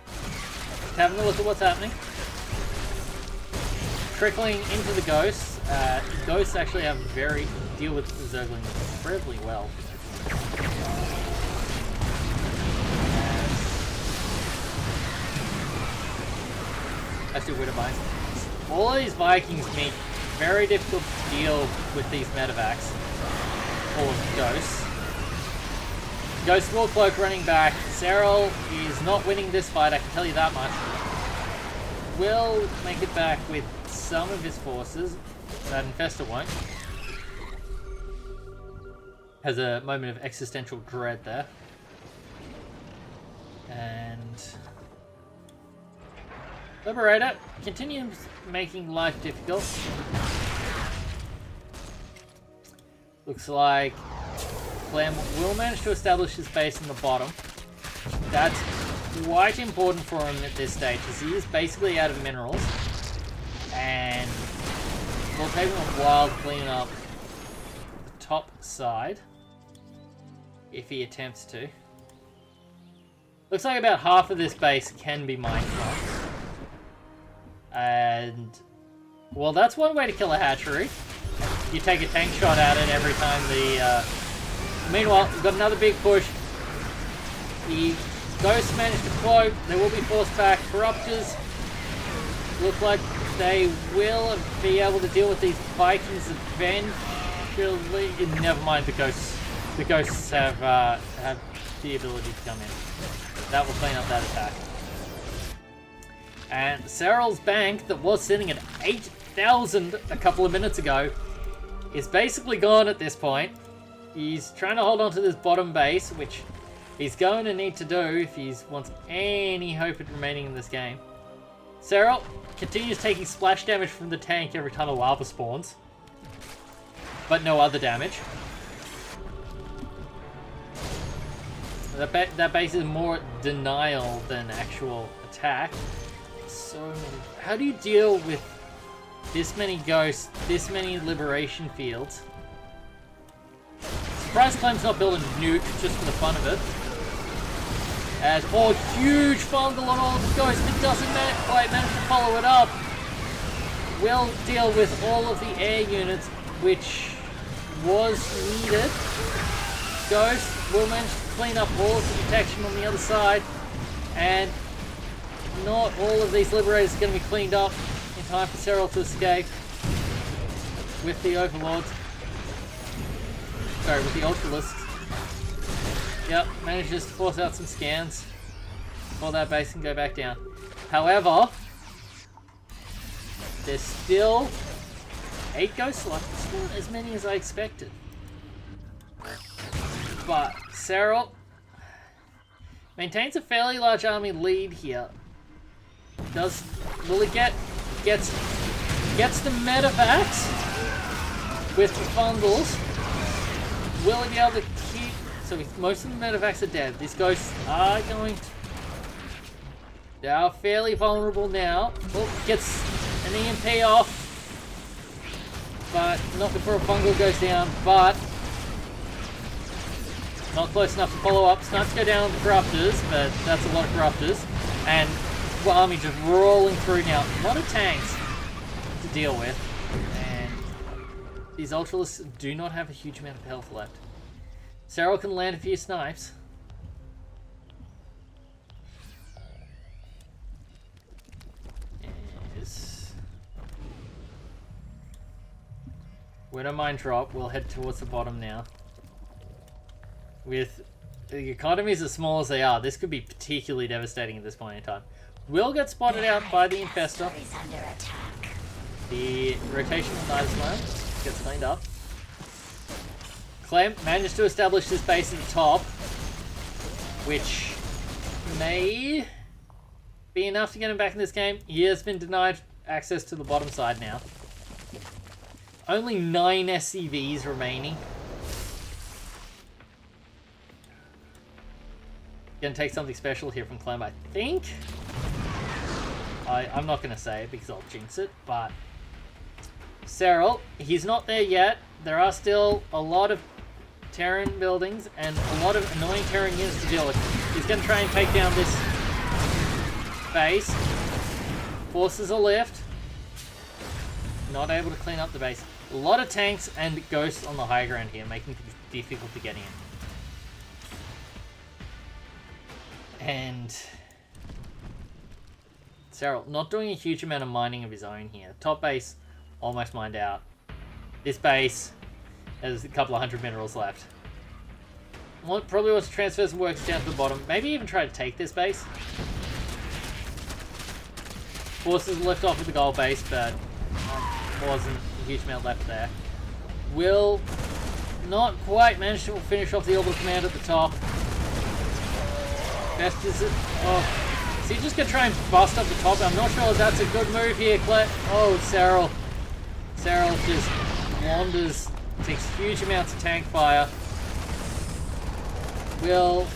Just having a look at what's happening. Trickling into the Ghosts. Ghosts actually have deal with the Zerglings incredibly well. Let's do Widowmine. All of these Vikings make very difficult to deal with these medevacs. Or Ghosts. Ghost War Cloak running back. Serral is not winning this fight, I can tell you that much. Will make it back with some of his forces. That Infestor won't. Has a moment of existential dread there. And... Liberator continues making life difficult. Looks like Clem will manage to establish his base in the bottom. That's quite important for him at this stage, as he is basically out of minerals. And it will take him a while to clean up the top side, if he attempts to. Looks like about half of this base can be mined from. And... well, that's one way to kill a hatchery. You take a tank shot at it every time the... Meanwhile, we've got another big push. The Ghosts managed to cloak. They will be forced back. Corruptors look like they will be able to deal with these Vikings eventually. Never mind the Ghosts. The Ghosts have the ability to come in. That will clean up that attack. And Serral's bank, that was sitting at 8,000 a couple of minutes ago, is basically gone at this point. He's trying to hold on to this bottom base, which he's going to need to do if he wants any hope of remaining in this game. Serral continues taking splash damage from the tank every time a lava spawns, but no other damage. That base is more denial than actual attack. So, how do you deal with this many ghosts, this many liberation fields? Surprised Clem's not building a nuke just for the fun of it. As huge fungal on all the ghosts, but doesn't quite manage to follow it up. Will deal with all of the air units, which was needed. Ghost will manage to clean up all of the protection on the other side, and not all of these liberators are going to be cleaned up in time for Serral to escape with the overlords. Sorry, with the ultralisks. Yep, manages to force out some scans before that base can go back down. However, there's still 8 ghosts left. It's not as many as I expected. But Serral maintains a fairly large army lead here. Will he gets the medevacs with the fungals? Will he be able to keep? So most of the medevacs are dead. These ghosts are going to... they are fairly vulnerable now. Oh, gets an EMP off. But not before a fungal goes down. But not close enough to follow up. Snipes go down on the corruptors, but that's a lot of corruptors. And the army just rolling through now. A lot of tanks to deal with. And these ultralists do not have a huge amount of health left. Serral can land a few snipes. When a mine drop, we'll head towards the bottom now. With the economies as small as they are, this could be particularly devastating at this point in time. Will get spotted out by the Infestor. The rotation of Nidusland gets cleaned up. Clem managed to establish this base at the top, which may be enough to get him back in this game. He has been denied access to the bottom side now. Only 9 SCVs remaining. Gonna take something special here from Clem, I think. I'm not gonna say it because I'll jinx it, but Serral, he's not there yet. There are still a lot of Terran buildings and a lot of annoying Terran units to deal with. He's gonna try and take down this base. Forces a lift. Not able to clean up the base. A lot of tanks and ghosts on the high ground here, making things difficult to get in. And Serral not doing a huge amount of mining of his own here. Top base almost mined out. This base has a couple of hundred minerals left. Probably wants to transfer some works down to the bottom. Maybe even try to take this base. Forces lift off with the gold base, but wasn't a huge amount left there. Will not quite manage to finish off the orbital command at the top. Best is it? Oh, is he just gonna try and bust up the top? I'm not sure if that's a good move here, Clem. Oh, Serral. Serral just wanders, takes huge amounts of tank fire. Will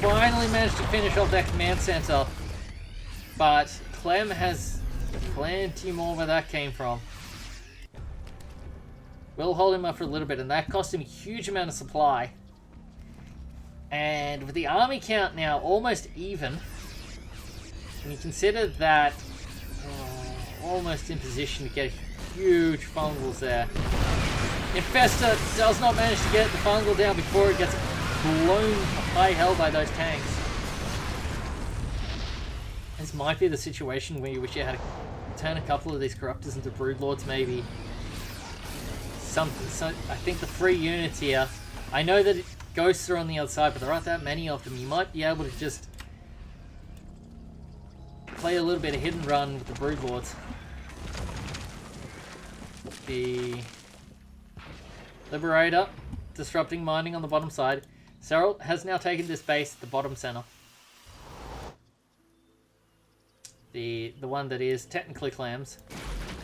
finally manage to finish off that command center, but Clem has plenty more where that came from. We'll hold him up for a little bit, and that cost him a huge amount of supply. And with the army count now almost even, and you consider that almost in position to get huge fungals there. Infesta does not manage to get the fungal down before it gets blown high hell by those tanks. This might be the situation where you wish you had to turn a couple of these corruptors into broodlords, maybe. I think the free units here, I know that it goes through on the other side, but there aren't that many of them. You might be able to just play a little bit of hit and run with the broodlords. The Liberator disrupting mining on the bottom side. Serral has now taken this base at the bottom center. The one that is technically Clem's.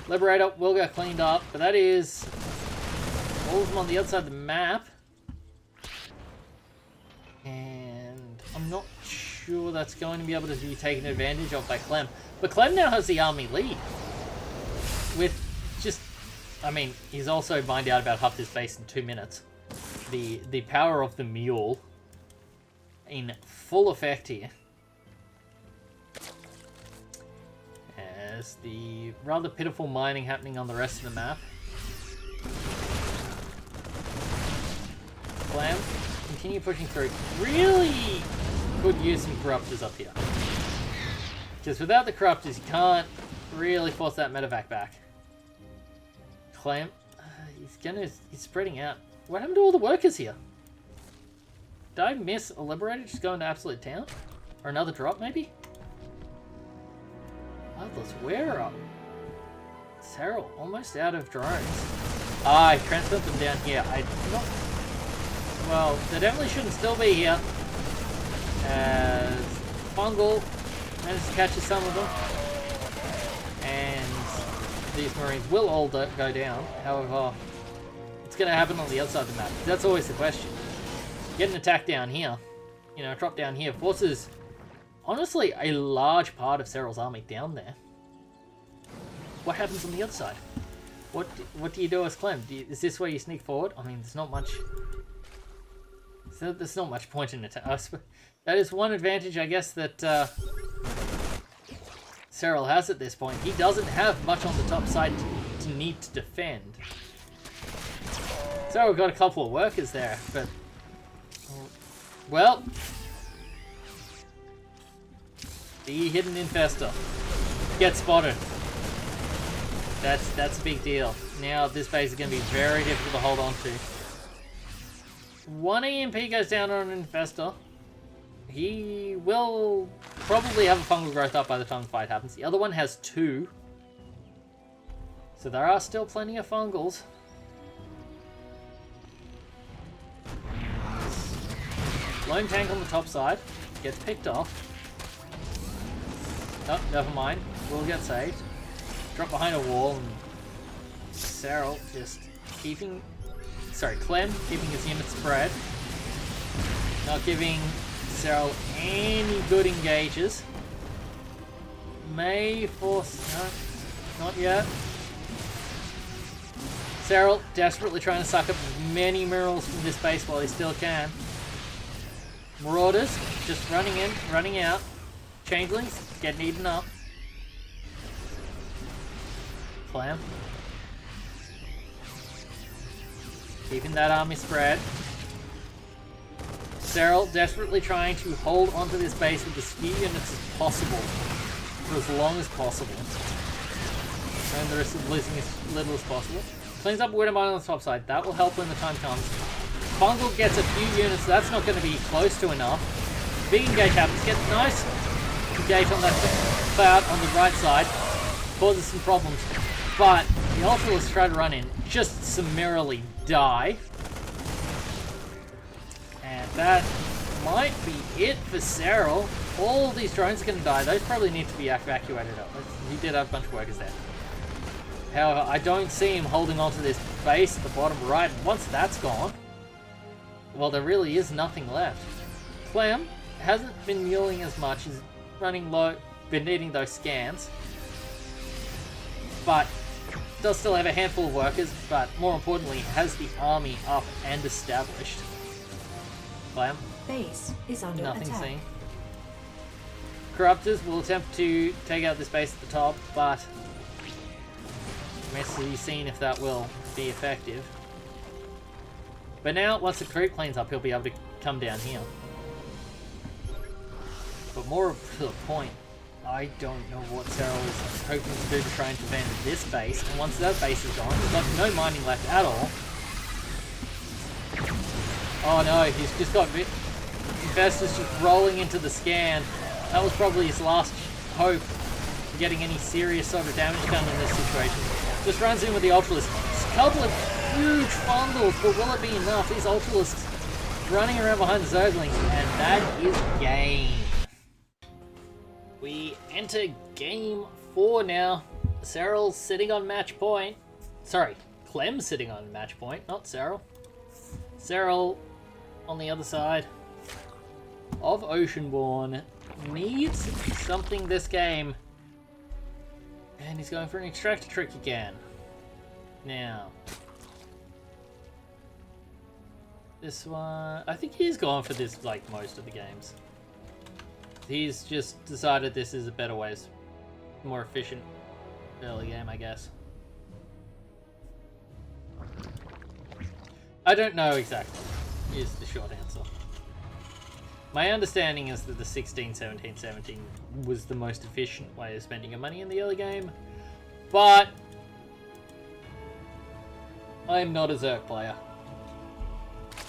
Liberator will get cleaned up, but that is all of them on the other side of the map. And I'm not sure that's going to be able to be taken advantage of by Clem. But Clem now has the army lead. With just, I mean, he's also mined out about half this base in 2 minutes. The power of the mule in full effect here. As the rather pitiful mining happening on the rest of the map. Clem, continue pushing through. Really could use some corruptors up here. Because without the corruptors, you can't really force that medevac back. Clem, he's spreading out. What happened to all the workers here? Did I miss a Liberator just going to absolute town? Or another drop, maybe? Atlas, where are Serral almost out of drones. Ah, I transferred them down here. Well, they definitely shouldn't still be here. As Fungal managed to catch some of them. And these Marines will all go down. However, it's going to happen on the other side of the map. That's always the question. Get an attack down here. You know, drop down here. Forces, honestly, a large part of Serral's army down there. What happens on the other side? What do you do as Clem? Is this where you sneak forward? I mean, there's not much point in it. That is one advantage, I guess, that Serral has at this point. He doesn't have much on the top side to need to defend. So we've got a couple of workers there, but well, the hidden infestor gets spotted. That's a big deal. Now this base is going to be very difficult to hold on to. One EMP goes down on an infestor. He will probably have a fungal growth up by the time the fight happens. The other one has 2. So there are still plenty of fungals. Lone tank on the top side gets picked off. Oh, never mind. We'll get saved. Drop behind a wall and Serral just Clem keeping his unit spread. Not giving Serral any good engages. May force... No, not yet. Serral desperately trying to suck up as many minerals from this base while he still can. Marauders just running in, running out. Changelings getting eaten up. Clem. Keeping that army spread. Serral desperately trying to hold onto this base with as few units as possible for as long as possible. And the risk of losing as little as possible. Cleans up Widow Mine on the top side. That will help when the time comes. Fungal gets a few units, so that's not going to be close to enough. Big engage happens. Get nice engage on that cloud on the right side. Causes some problems. But the Ultralists try to run in, just summarily die. And that might be it for Serral. All these drones are going to die. Those probably need to be evacuated up. He did have a bunch of workers there. However, I don't see him holding onto this base at the bottom right. Once that's gone, well, there really is nothing left. Clem hasn't been muling as much. He's running low, been needing those scans. But does still have a handful of workers, but more importantly, has the army up and established. Clem base is under Nothing attack. seen. Corruptors will attempt to take out this base at the top, but remains to be seen if that will be effective. But now, once the creep cleans up, he'll be able to come down here. But more to the point, I don't know what Serral is hoping to do to try and defend this base, and once that base is gone, he's got no mining left at all. Oh no, he's just got Infestus just rolling into the scan. That was probably his last hope of getting any serious sort of damage done in this situation. Just runs in with the Ultralisk. Just a couple of huge bundles, but will it be enough? These Ultralisks running around behind the Zerglings, and that is game. We enter game 4 now. Serral's sitting on match point. Sorry, Clem's sitting on match point, not Serral. Serral on the other side of Oceanborn needs something this game. And he's going for an extractor trick again. Now, this one, I think he's gone for this like most of the games. He's just decided this is a better way, more efficient early game, I guess. I don't know exactly, is the short answer. My understanding is that the 16, 17, 17 was the most efficient way of spending your money in the early game, but I'm not a Zerg player,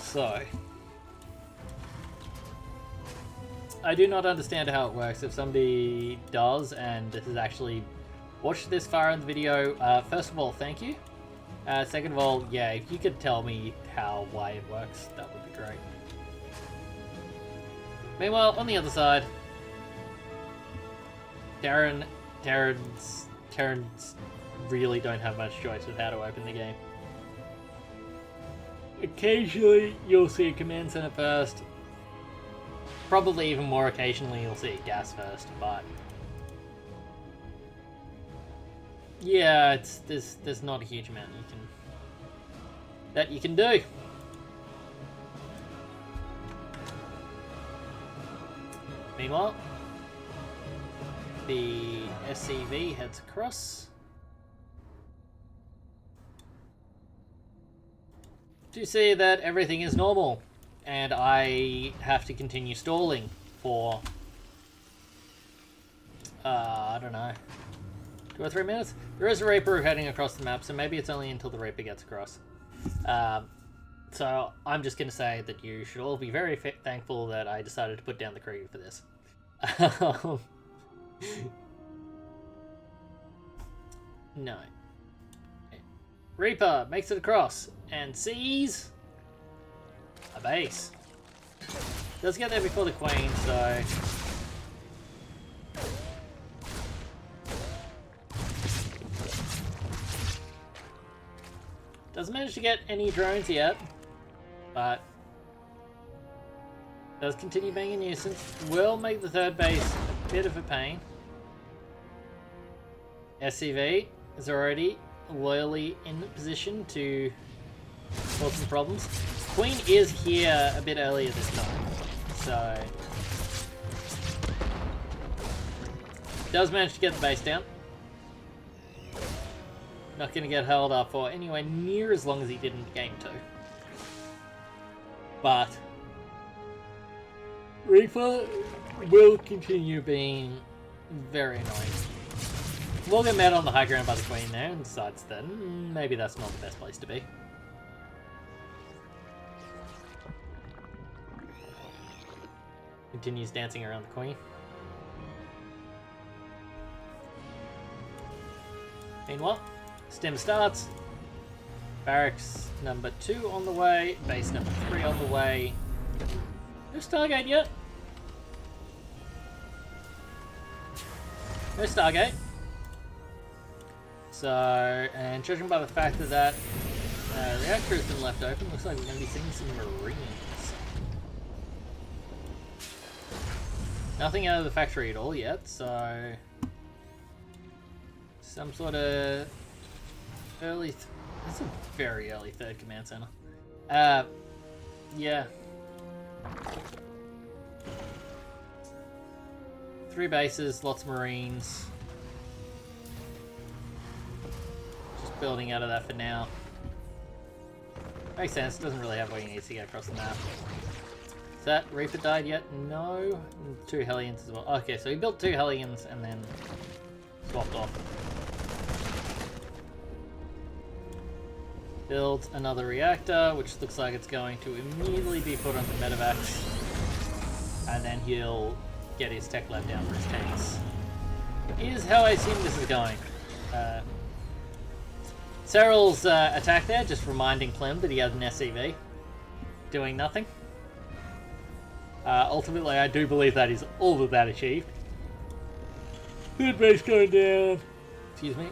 so I do not understand how it works. If somebody does and has actually watched this far in the video, first of all, thank you. Second of all, yeah, if you could tell me why it works, that would be great. Meanwhile, on the other side, Terrans really don't have much choice with how to open the game. Occasionally, you'll see a command center first. Probably even more occasionally, you'll see a gas first, but yeah, there's not a huge amount you can do. Meanwhile, the SCV heads across to see that everything is normal, and I have to continue stalling for I don't know, 2 or 3 minutes. There is a Reaper heading across the map, so maybe it's only until the Reaper gets across. So I'm just going to say that you should all be very thankful that I decided to put down the Krieger for this. No. Reaper makes it across and sees a base. Does get there before the Queen, so doesn't manage to get any drones yet, but does continue being a nuisance. Will make the 3rd base a bit of a pain. SCV is already loyally in position to cause some problems. Queen is here a bit earlier this time, so does manage to get the base down. Not going to get held up for anywhere near as long as he did in game 2. But Reaper will continue being very annoying. We'll get met on the high ground by the Queen there and decides that maybe that's not the best place to be. Continues dancing around the Queen. Meanwhile, stem starts. Barracks number 2 on the way. Base number 3 on the way. No Stargate yet. No Stargate. So, and judging by the fact that that reactor has been left open, looks like we're going to be seeing some Marines. Nothing out of the factory at all yet, so some sort of early... It's a very early 3rd command center. Yeah. 3 bases, lots of Marines. Just building out of that for now. Makes sense, doesn't really have what he needs to get across the map. Is that Reaper died yet? No. 2 Hellions as well. Okay, so he built 2 Hellions and then swapped off. Builds another reactor, which looks like it's going to immediately be put onto medevacs. And then he'll get his tech lab down for his tanks. Is how I assume this is going. Serral's attack there, just reminding Clem that he has an SCV. Doing nothing. Ultimately, I do believe that is all that achieved. Third base going down. Excuse me.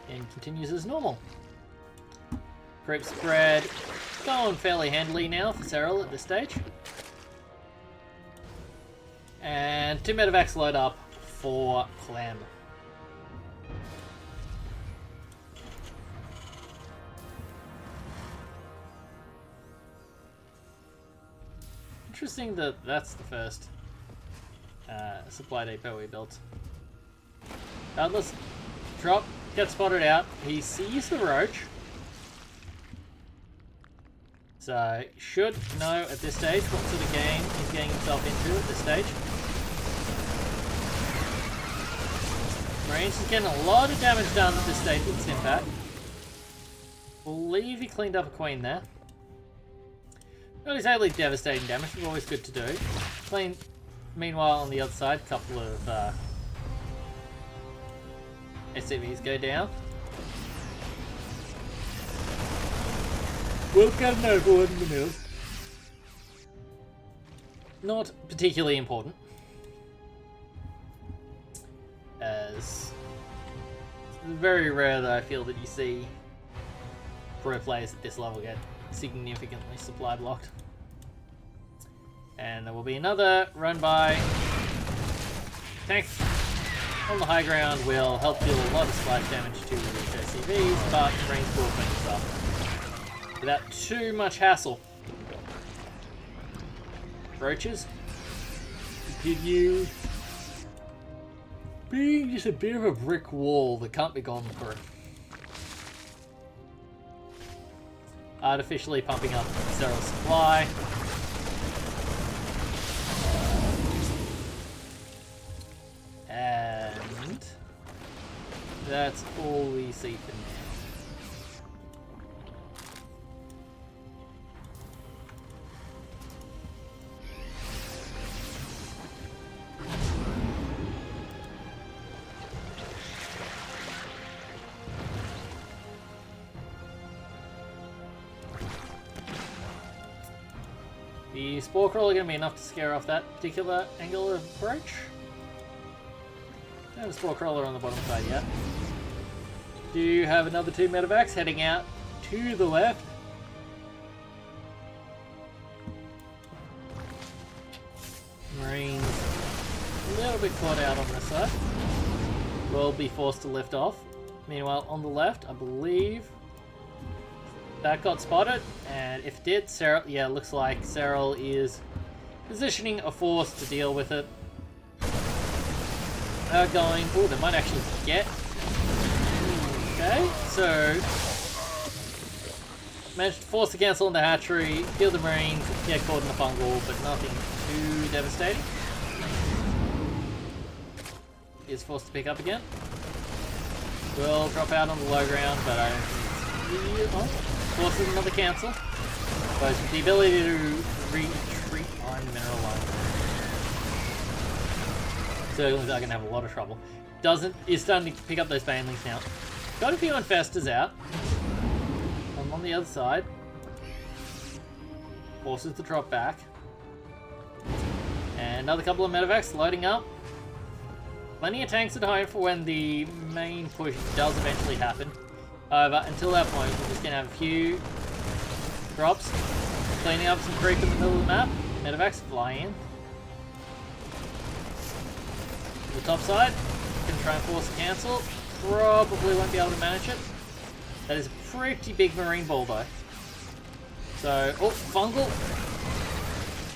And continues as normal. Creep spread going fairly handily now for Serral at this stage. And 2 medevacs load up for Clem. Interesting that that's the first supply depot we built. Let's drop, get spotted out. He sees the roach. So, should know at this stage what sort of game he's getting himself into at this stage. Marines is getting a lot of damage done at this stage with Stimpak. Believe he cleaned up a queen there. Not exactly devastating damage, but always good to do. Clean. Meanwhile, on the other side, a couple of SCVs go down. We'll get an overload in the middle. Not particularly important. As it's very rare that I feel that you see pro players at this level get significantly supply blocked. And there will be another run by. Tank on the high ground will help deal a lot of splash damage to the SCVs, but Marines will finish up without too much hassle. Roaches continue being just a bit of a brick wall that can't be gone through. Artificially pumping up Serral supply. And that's all we see for now. The Spore Crawler going to be enough to scare off that particular angle of approach. Don't have a Spore Crawler on the bottom side yet. Do have another 2 medevacs heading out to the left. Marines a little bit caught out on this side. Will be forced to lift off. Meanwhile, on the left, I believe that got spotted, and if it did, Serral, yeah, looks like Serral is positioning a force to deal with it. Going, oh, they might actually get. Okay, so managed to force the cancel on the hatchery, kill the Marines, get caught in the fungal, but nothing too devastating. Is forced to pick up again. Will drop out on the low ground, but I don't think it's really forces another cancel. But with the ability to retreat on mineral line. Certainly they're going to have a lot of trouble. Is starting to pick up those banelings now. Got a few infestors out. I'm on the other side. Forces to drop back. And another couple of medevacs loading up. Plenty of tanks at home for when the main push does eventually happen. However, until that point, we're just going to have a few drops. Cleaning up some creep in the middle of the map. Medevacs fly in. The top side, can try and force a cancel. Probably won't be able to manage it. That is a pretty big marine ball though. So, oh, fungal.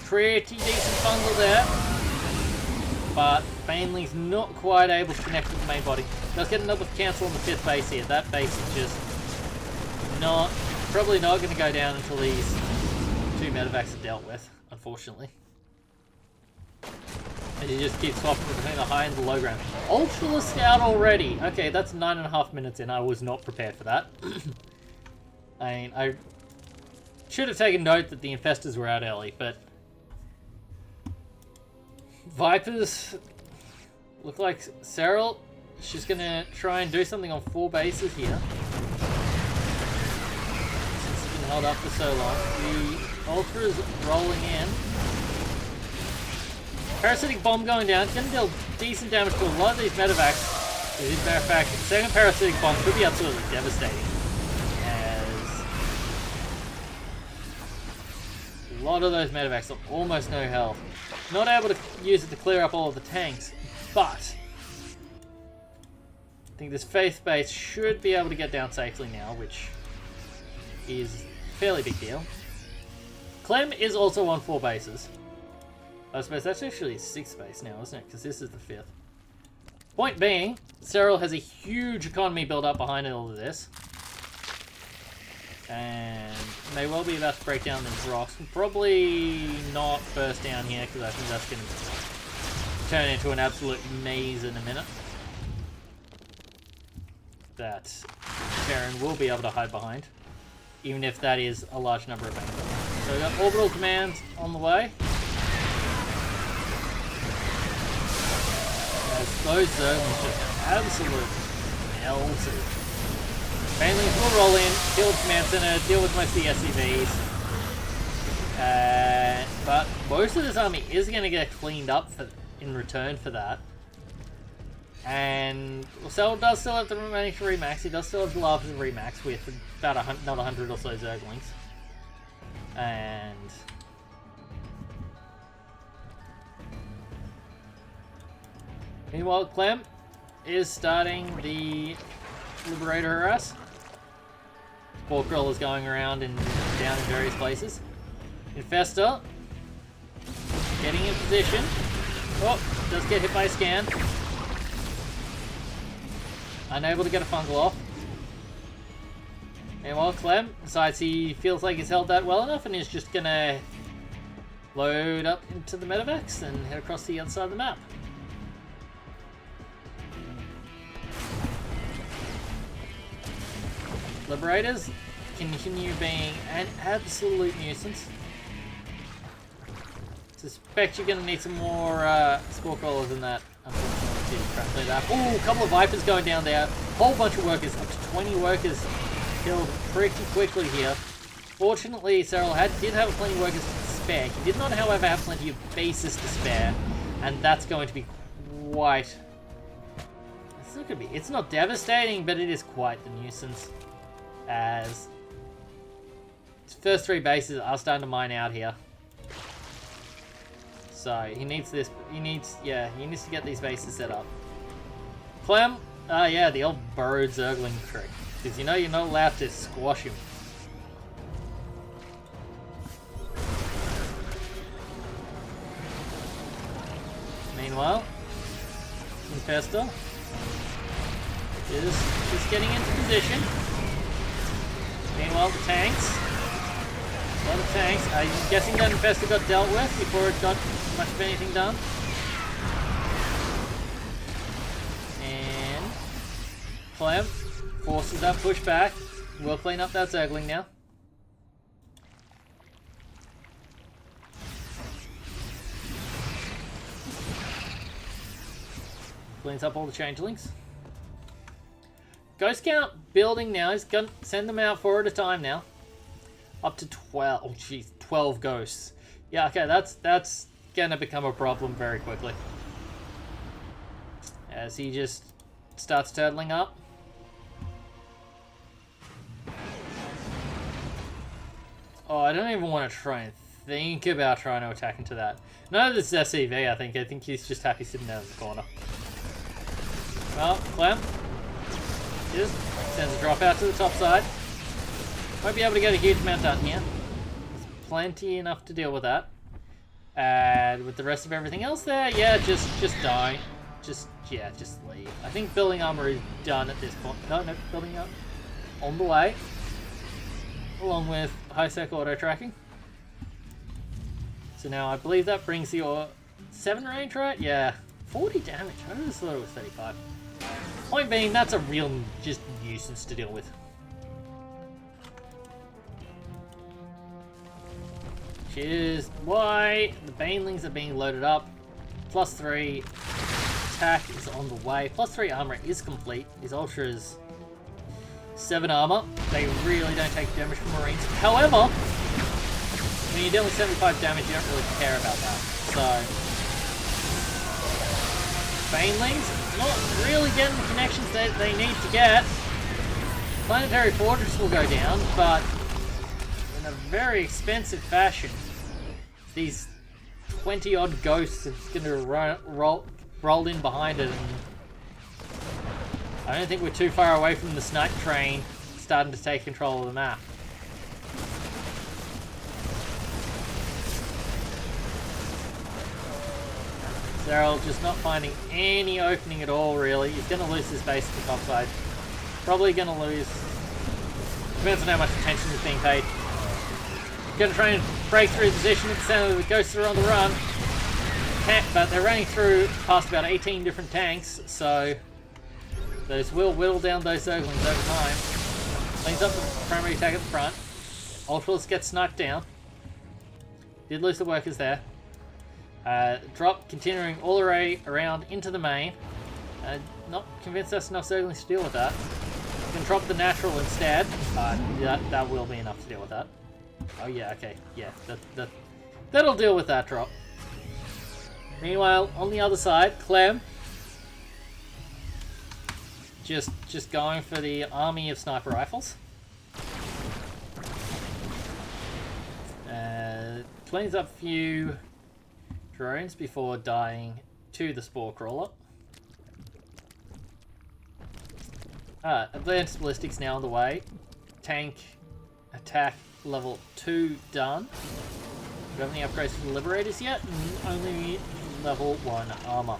Pretty decent fungal there. But Bainley's not quite able to connect with the main body. Does get another cancel on the 5th base here. That base is just probably not going to go down until these 2 medevacs are dealt with, unfortunately. And you just keep swapping between the high and the low ground. Ultra Scout already! Okay, that's 9.5 minutes in. I was not prepared for that. I mean, I should have taken note that the Infestors were out early, but... Vipers look like Serral. She's going to try and do something on 4 bases here. Since it's been held up for so long. The Ultra's rolling in. Parasitic Bomb going down. It's going to deal decent damage to a lot of these medevacs. As a matter of fact, the second Parasitic Bomb could be absolutely devastating. As a lot of those medevacs are almost no health. Not able to use it to clear up all of the tanks, but I think this Faith base should be able to get down safely now, which is a fairly big deal. Clem is also on 4 bases. I suppose that's actually 6th base now, isn't it? Because this is the 5th. Point being, Serral has a huge economy built up behind all of this. And may well be about to break down these rocks. Probably not burst down here, because I think that's going to turn into an absolute maze in a minute. That Terran will be able to hide behind, even if that is a large number of angles. So we've got orbital commands on the way. As those zones just absolutely melted. Bainlings will roll in, kill the command center, deal with most of the SCVs. But most of this army is going to get cleaned up in return for that. And Serral does still have the remaining to remax. He does still have the lava to remax with about another 100 or so Zerglings. And meanwhile, Clem is starting the Liberator harass. Spore Crawlers going around and down in various places. Infestor getting in position. Oh, does get hit by a scan. Unable to get a fungal off. Meanwhile, Clem decides he feels like he's held that well enough and is just gonna load up into the medevacs and head across the other side of the map. Liberators continue being an absolute nuisance. Suspect you're going to need some more Spore Crawlers than that, unfortunately, to try and clear that. Ooh, a couple of Vipers going down there. Whole bunch of workers, up to 20 workers killed pretty quickly here. Fortunately, Serral did have plenty of workers to spare. He did not, however, have plenty of bases to spare, and that's going to be quite... It's not devastating, but it is quite the nuisance. As his first 3 bases are starting to mine out here. So he needs this. He needs to get these bases set up. Clem, yeah, the old burrowed Zergling trick, because you know you're not allowed to squash him. Meanwhile, Infestor is just getting into position. Meanwhile, the tanks. A lot of tanks. I'm guessing that Infestor got dealt with before it got much of anything done. And Clem forces that push back. We'll clean up that Zergling now. Cleans up all the changelings. Ghost count building now. He's going to send them out 4 at a time now. Up to 12. Oh, jeez. 12 ghosts. Yeah, okay. That's going to become a problem very quickly. As he just starts turtling up. Oh, I don't even want to try and think about trying to attack into that. None of this is SCV, I think he's just happy sitting there in the corner. Well, Clem Just sends a drop out to the top side. Won't be able to get a huge amount done here. There's plenty enough to deal with that. And with the rest of everything else there, yeah, just die. Just leave. I think building armor is done at this point. No, building up on the way. Along with high sec auto tracking. So now I believe that brings your 7 range, right? Yeah. 40 damage. I just thought it was 35. Point being, that's a real just nuisance to deal with. Which is why the banelings are being loaded up. +3 attack is on the way. +3 armor is complete. His ultra is 7 armor. They really don't take damage from Marines. However, when you're dealing with 75 damage, you don't really care about that. So, banelings not really getting the connections that they need to get. Planetary Fortress will go down, but in a very expensive fashion. These 20-odd ghosts are going to roll in behind it. And I don't think we're too far away from the snipe train starting to take control of the map. Serral just not finding any opening at all, really. He's going to lose his base at the top side. Probably going to lose. Depends on how much attention is being paid. Going to try and break through the position at the center. The ghosts are on the run. But they're running through past about 18 different tanks, so those will whittle down those Zerglings over time. Cleans up the primary attack at the front. Ultras get sniped down. Did lose the workers there. Drop continuing all the way around into the main. Not convinced that's enough Zerglings to deal with that. You can drop the natural instead, but that will be enough to deal with that. Oh yeah, okay, yeah, that'll deal with that drop. Meanwhile, on the other side, Clem just going for the army of sniper rifles. Cleans up a few drones before dying to the spore crawler. Advanced ballistics now on the way. Tank attack level 2 done. Don't have any upgrades for the Liberators yet, only level 1 armor.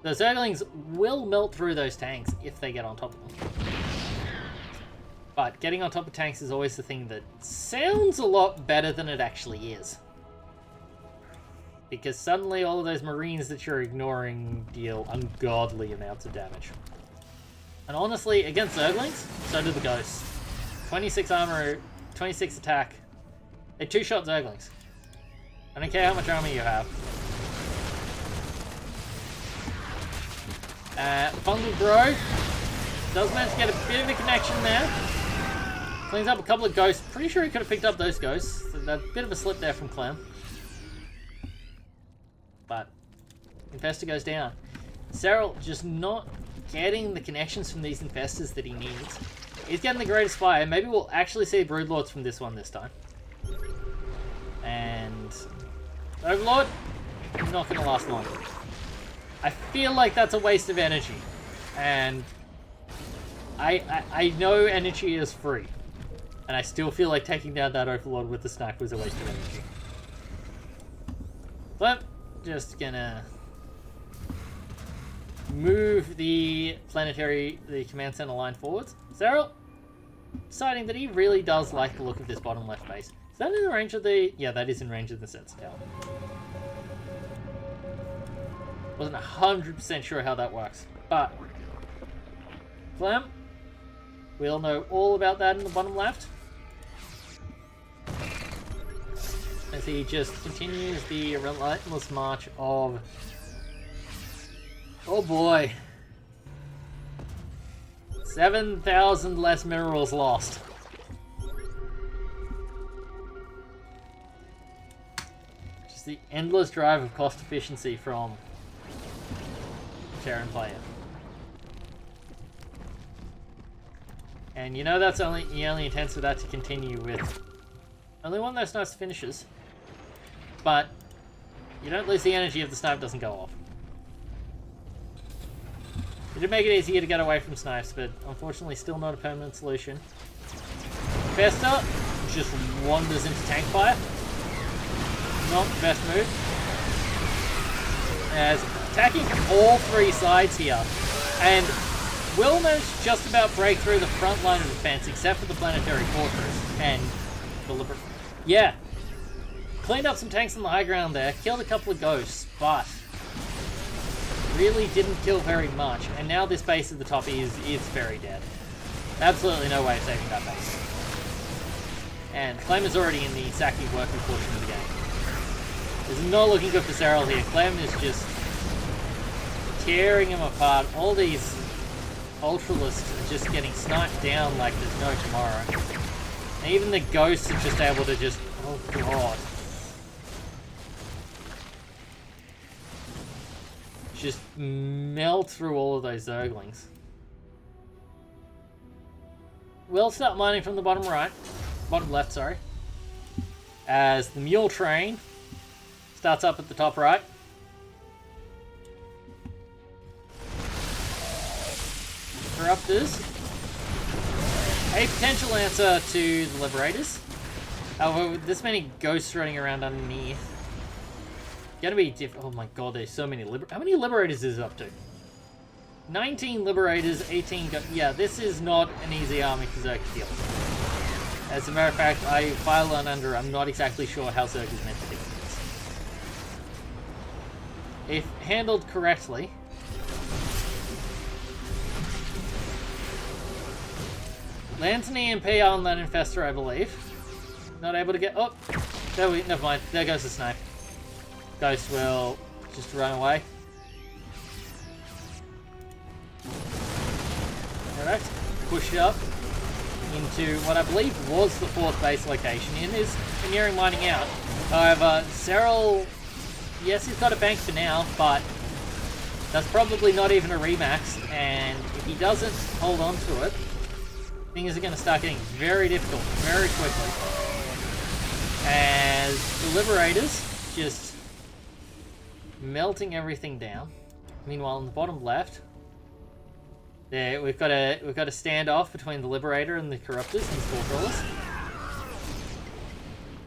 The Zerglings will melt through those tanks if they get on top of them. But getting on top of tanks is always the thing that sounds a lot better than it actually is. Because suddenly all of those Marines that you're ignoring deal ungodly amounts of damage. And honestly, against Zerglings, so do the Ghosts. 26 armor, 26 attack. They're 2-shot Zerglings. I don't care how much armor you have. Fungal Bro does manage to get a bit of a connection there. Cleans up a couple of ghosts. Pretty sure he could have picked up those ghosts. So a bit of a slip there from Clem. But Infestor goes down. Serral just not getting the connections from these Infestors that he needs. He's getting the greatest fire. Maybe we'll actually see Broodlords from this one this time. And Overlord, not going to last long. I feel like that's a waste of energy. And I know energy is free. And I still feel like taking down that Overlord with the snipe was a waste of energy. But just gonna move the command center line forwards. Serral deciding that he really does like the look of this bottom left base. Is that in the range of the... Yeah, that is in range of the sensor tower. Wasn't 100% sure how that works. But Clem, we'll know all about that in the bottom left. As he just continues the relentless march of... Oh boy. 7,000 less minerals lost. Just the endless drive of cost efficiency from Terran player. And you know that's he only intends for that to continue with only one of those nice finishes. But you don't lose the energy if the snipe doesn't go off. It did make it easier to get away from snipes, but unfortunately still not a permanent solution. Fester just wanders into tank fire. Not the best move. As attacking all three sides here. And will manage to just about break through the front line of defense, except for the planetary fortress. And the yeah. Cleaned up some tanks on the high ground there. Killed a couple of ghosts, but really didn't kill very much. And now this base at the top is very dead. Absolutely no way of saving that base. And Clem is already in the sacking working portion of the game. This is not looking good for Serral here. Clem is just tearing him apart. All these Ultralists are just getting sniped down like there's no tomorrow. And even the ghosts are just able to just... oh god. Just melt through all of those Zerglings. We'll start mining from the bottom right. Bottom left, sorry. As the mule train starts up at the top right. Corruptors. A potential answer to the Liberators. However, with this many ghosts running around underneath, gonna be oh my god, there's so many how many Liberators is it up to? 19 Liberators, 18 yeah, this is not an easy army for Zerg to deal with. As a matter of fact, I file on under, I'm not exactly sure how Zerg is meant to deal with this. If handled correctly, lands an EMP on that Infestor, I believe. Not able to get... oh! There we... never mind. There goes the snipe. Ghost will just run away. Alright. Push it up into what I believe was the 4th base location. It is nearing mining out. However, Serral... yes, he's got a bank for now, but that's probably not even a remax. And if he doesn't hold on to it, things are going to start getting very difficult very quickly. As the Liberators just melting everything down. Meanwhile, on the bottom left, there we've got a standoff between the Liberator and the Corruptors and Spore Crawlers.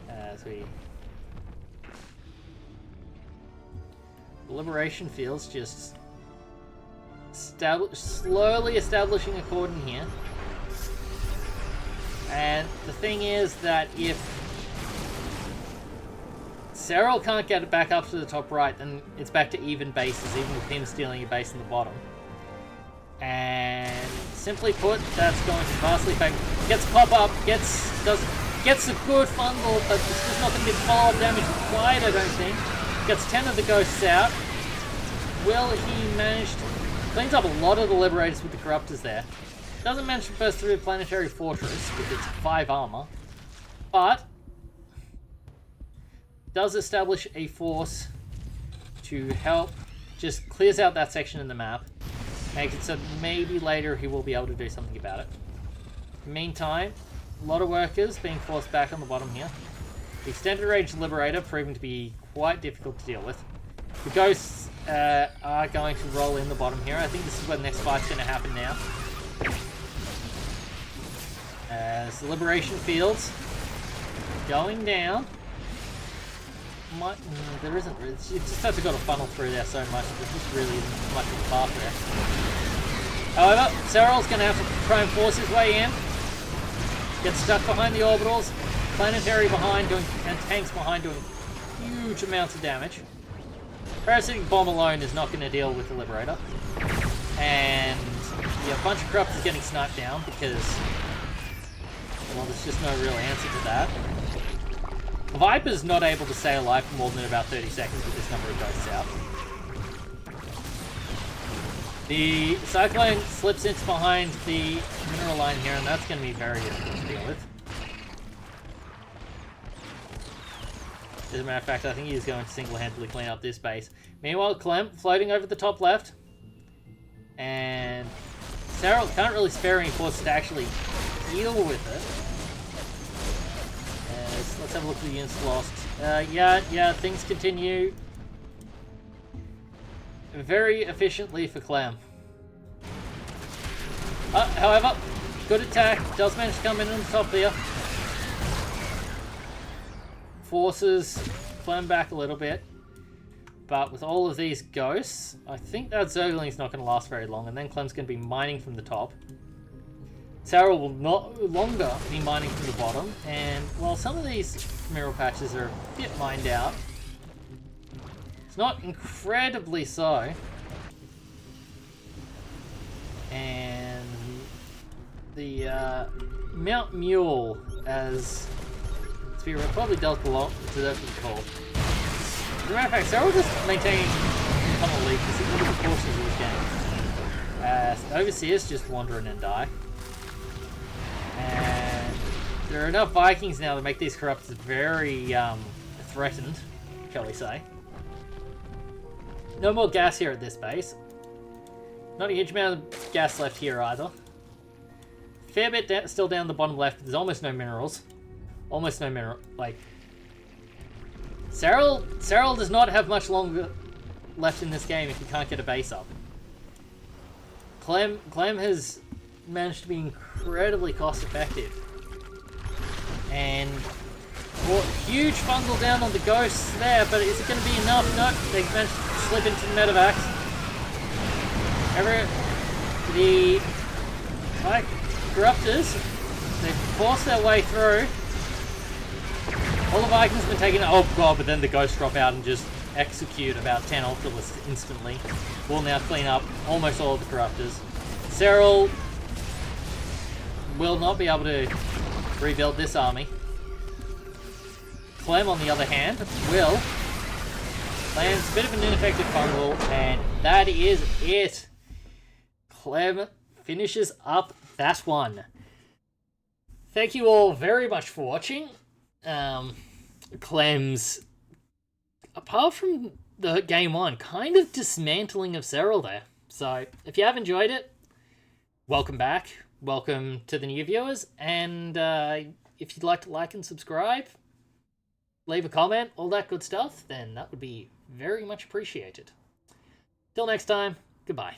As we the Liberation Field's just slowly establishing a cordon here. And the thing is that if Serral can't get it back up to the top right, then it's back to even bases, even with him stealing a base in the bottom. And simply put, that's going to vastly affect. Gets pop up, gets a good fumble, but it's just not going to get follow-up damage required, I don't think. Gets 10 of the ghosts out. Will he manage to... cleans up a lot of the Liberators with the Corruptors there. Doesn't manage to burst through the Planetary Fortress with its 5 armor, but does establish a force to help, just clears out that section in the map, makes it so maybe later he will be able to do something about it. Meantime, a lot of workers being forced back on the bottom here. The extended range Liberator proving to be quite difficult to deal with. The Ghosts are going to roll in the bottom here. I think this is where the next fight's going to happen now. As the Liberation Fields going down. There isn't really, you just have to go to funnel through there so much. There just really isn't much of a path there. However, Serral's going to have to try and force his way in. Gets stuck behind the orbitals. Planetary behind doing, and tanks behind doing huge amounts of damage. Parasitic Bomb alone is not going to deal with the Liberator. And yeah, a bunch of Corruptors getting sniped down because, well, there's just no real answer to that. Viper's not able to stay alive for more than about 30 seconds with this number of ghosts out. The Cyclone slips into behind the mineral line here, and that's going to be very difficult to deal with. As a matter of fact, I think he's going to single-handedly clean up this base. Meanwhile, Clem floating over the top left. And Serral can't really spare any forces to actually deal with it. Let's have a look at the units lost. Yeah, things continue very efficiently for Clem. However, good attack. Does manage to come in on the top here. Forces Clem back a little bit. But with all of these ghosts, I think that Zergling's not going to last very long, and then Clem's going to be mining from the top. Serral will no longer be mining from the bottom, and while some of these mineral patches are a bit mined out, it's not incredibly so. And the Mount Mule, as Spear probably does belong to that call. As a matter of fact, Serral just maintaining on the lead because he would have forces of this game. Overseers just wander in and die. And there are enough Vikings now to make these corruptors very threatened, shall we say. No more gas here at this base. Not a huge amount of gas left here either. Fair bit still down the bottom left, but there's almost no minerals. Almost no mineral. Like, Serral does not have much longer left in this game if you can't get a base up. Clem has managed to be incredibly cost effective. And huge fungal down on the ghosts there, but is it going to be enough? No, they managed to slip into the medevacs. The corruptors, they've forced their way through. All the Vikings have been taken. Oh god, but then the ghosts drop out and just execute about 10 Ultralists instantly. We'll now clean up almost all of the corruptors. Serral will not be able to rebuild this army. Clem, on the other hand, will. Lands a bit of an ineffective fungal, and that is it. Clem finishes up that one. Thank you all very much for watching. Clem's, apart from the game one, kind of dismantling of Serral there. So, if you have enjoyed it, welcome back. Welcome to the new viewers. And if you'd like to like and subscribe, leave a comment, all that good stuff, then that would be very much appreciated. Till next time, goodbye.